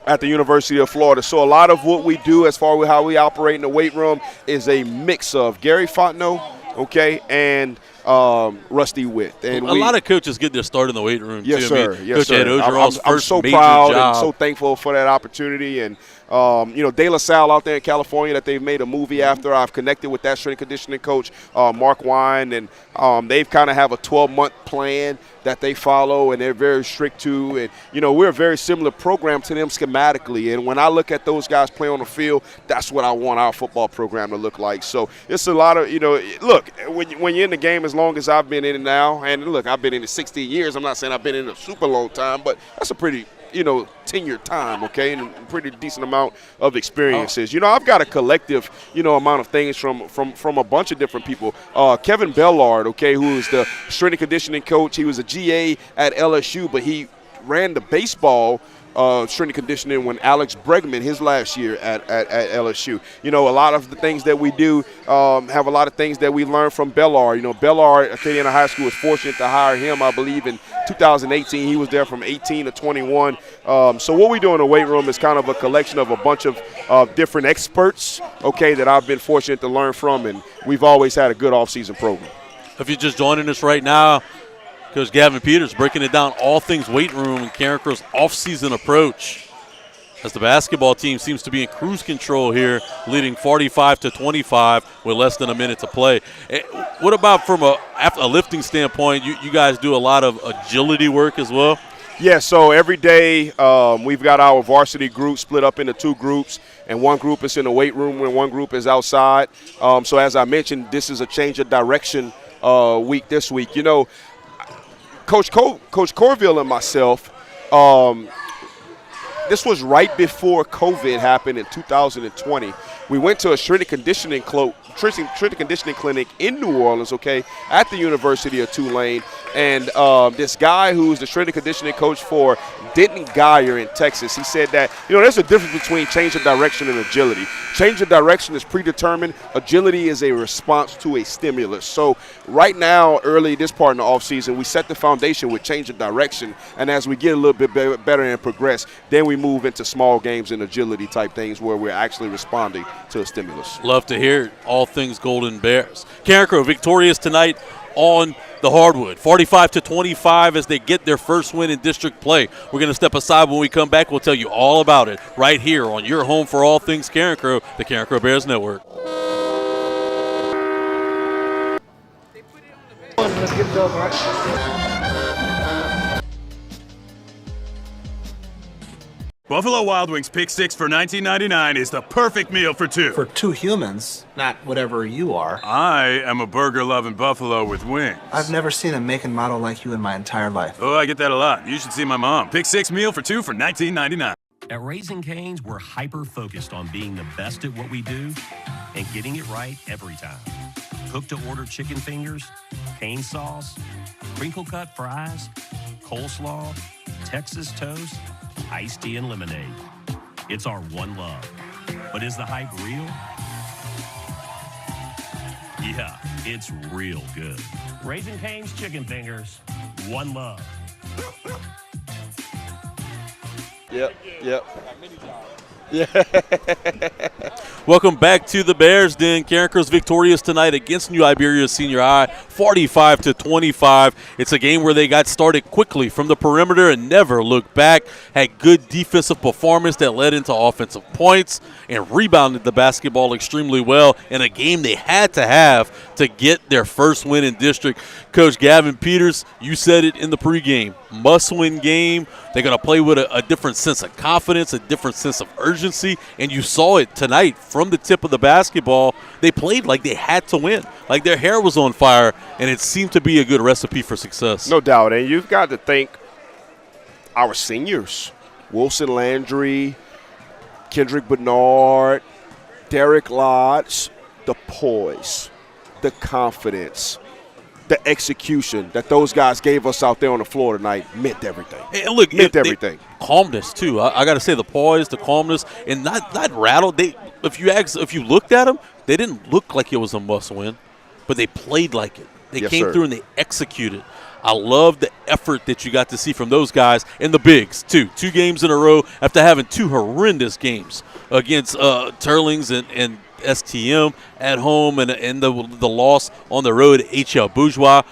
at the University of Florida. So a lot of what we do as far as how we operate in the weight room is a mix of Gary Fontenot, okay, and Rusty Witt. And a lot of coaches get their start in the weight room, yes, too. Sir. Yes, Coach sir. Ed Ogeron's I'm first so major proud job. and so thankful for that opportunity. And, De La Salle out there in California that they've made a movie after. I've connected with that strength and conditioning coach, Mark Wine, and they've kind of have a 12-month plan that they follow, and they're very strict to. And, we're a very similar program to them schematically. And when I look at those guys play on the field, that's what I want our football program to look like. So it's a lot of, look, when you're in the game as long as I've been in it now, and look, I've been in it 16 years. I'm not saying I've been in it a super long time, but that's a pretty tenured time, okay, and a pretty decent amount of experiences. I've got a collective, amount of things from a bunch of different people. Kevin Bellard, okay, who is the strength and conditioning coach. He was a GA at LSU, but he ran the baseball strength and conditioning when Alex Bregman, his last year at LSU. A lot of the things that we do have a lot of things that we learned from Bellard. Bellard, Acadiana High School was fortunate to hire him, I believe, in 2018. He was there from 18 to 21. So what we do in the weight room is kind of a collection of a bunch of different experts, okay, that I've been fortunate to learn from, and we've always had a good off-season program. If you're just joining us right now, Coach Gavin Peters breaking it down, all things weight room and Carencro's off-season approach, as the basketball team seems to be in cruise control here, leading 45-25 with less than a minute to play. What about from a lifting standpoint? You guys do a lot of agility work as well? Yeah, so every day we've got our varsity group split up into 2 groups, and one group is in the weight room and one group is outside. So as I mentioned, this is a change of direction week this week. You know, Coach Corville and myself, this was right before COVID happened in 2020. We went to a strength and conditioning clinic in New Orleans, okay, at the University of Tulane. And this guy who's the strength and conditioning coach for Denton Geyer in Texas, he said that, you know, there's a difference between change of direction and agility. Change of direction is predetermined. Agility is a response to a stimulus. So right now, early this part in the offseason, we set the foundation with change of direction. And as we get a little bit better and progress, then we move into small games and agility type things where we're actually responding to a stimulus. Love to hear it. All things Golden Bears. Carencro victorious tonight on the hardwood, 45-25 as they get their first win in district play. We're going to step aside. When we come back, we'll tell you all about it right here on your home for all things Carencro, the Carencro Bears Network. Let's get it over, right? Buffalo Wild Wings Pick 6 for $19.99 is the perfect meal for 2. For 2 humans, not whatever you are. I am a burger-loving buffalo with wings. I've never seen a make and model like you in my entire life. Oh, I get that a lot. You should see my mom. Pick 6 meal for 2 for $19.99. At Raising Cane's, we're hyper-focused on being the best at what we do and getting it right every time. Cook-to-order chicken fingers, cane sauce, crinkle-cut fries, coleslaw, Texas toast, iced tea and lemonade. It's our one love. But is the hype real? Yeah, it's real good. Raising Cane's chicken fingers, one love. Yep. Yeah. Welcome back to the Bears Den. Carencro's victorious tonight against New Iberia Senior High, 45-25. It's a game where they got started quickly from the perimeter and never looked back. Had good defensive performance that led into offensive points and rebounded the basketball extremely well in a game they had to have to get their first win in district. Coach Gavin Peters, you said it in the pregame, must-win game. They're going to play with a different sense of confidence, a different sense of urgency, and you saw it tonight from the tip of the basketball. They played like they had to win, like their hair was on fire, and it seemed to be a good recipe for success. No doubt, and you've got to thank our seniors, Wilson Landry, Kendrick Bernard, Derek Lodge, the poise, the confidence, the execution that those guys gave us out there on the floor tonight meant everything. And look, meant everything. Calmness too. I got to say the poise, the calmness, and not rattled. If you looked at them, they didn't look like it was a must-win, but they played like it. They came through and they executed. I love the effort that you got to see from those guys and the bigs too. 2 games in a row after having 2 horrendous games against Turlings and STM at home and the loss on the road at HL Bourgeois.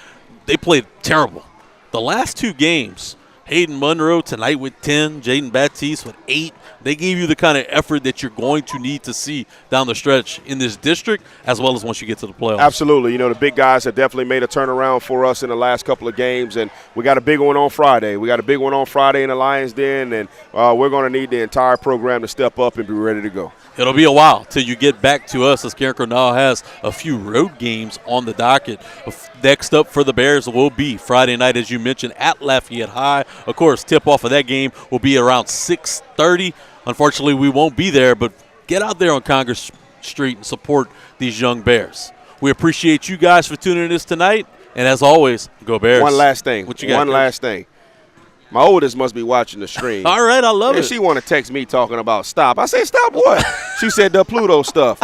They played terrible. The last 2 games, Hayden Monroe tonight with 10, Jaden Baptiste with 8. They gave you the kind of effort that you're going to need to see down the stretch in this district as well as once you get to the playoffs. Absolutely. You know, the big guys have definitely made a turnaround for us in the last couple of games, and we got a big one on Friday. We got a big one on Friday in the Lions Den, and we're going to need the entire program to step up and be ready to go. It'll be a while till you get back to us as Carencro now has a few road games on the docket. Next up for the Bears will be Friday night, as you mentioned, at Lafayette High. Of course, tip-off of that game will be around 6:30. Unfortunately, we won't be there, but get out there on Congress Street and support these young Bears. We appreciate you guys for tuning in this tonight, and as always, go Bears. One last thing. What you got, One last thing. My oldest must be watching the stream. All right, I love it. She want to text me talking about stop. I say, stop what? She said the Pluto stuff.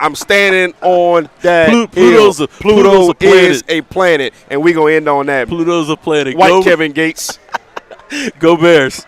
I'm standing on that Pluto's hill. a Pluto planet. is a planet, and we're going to end on that. Pluto's a planet. White Kevin Gates. Go Bears.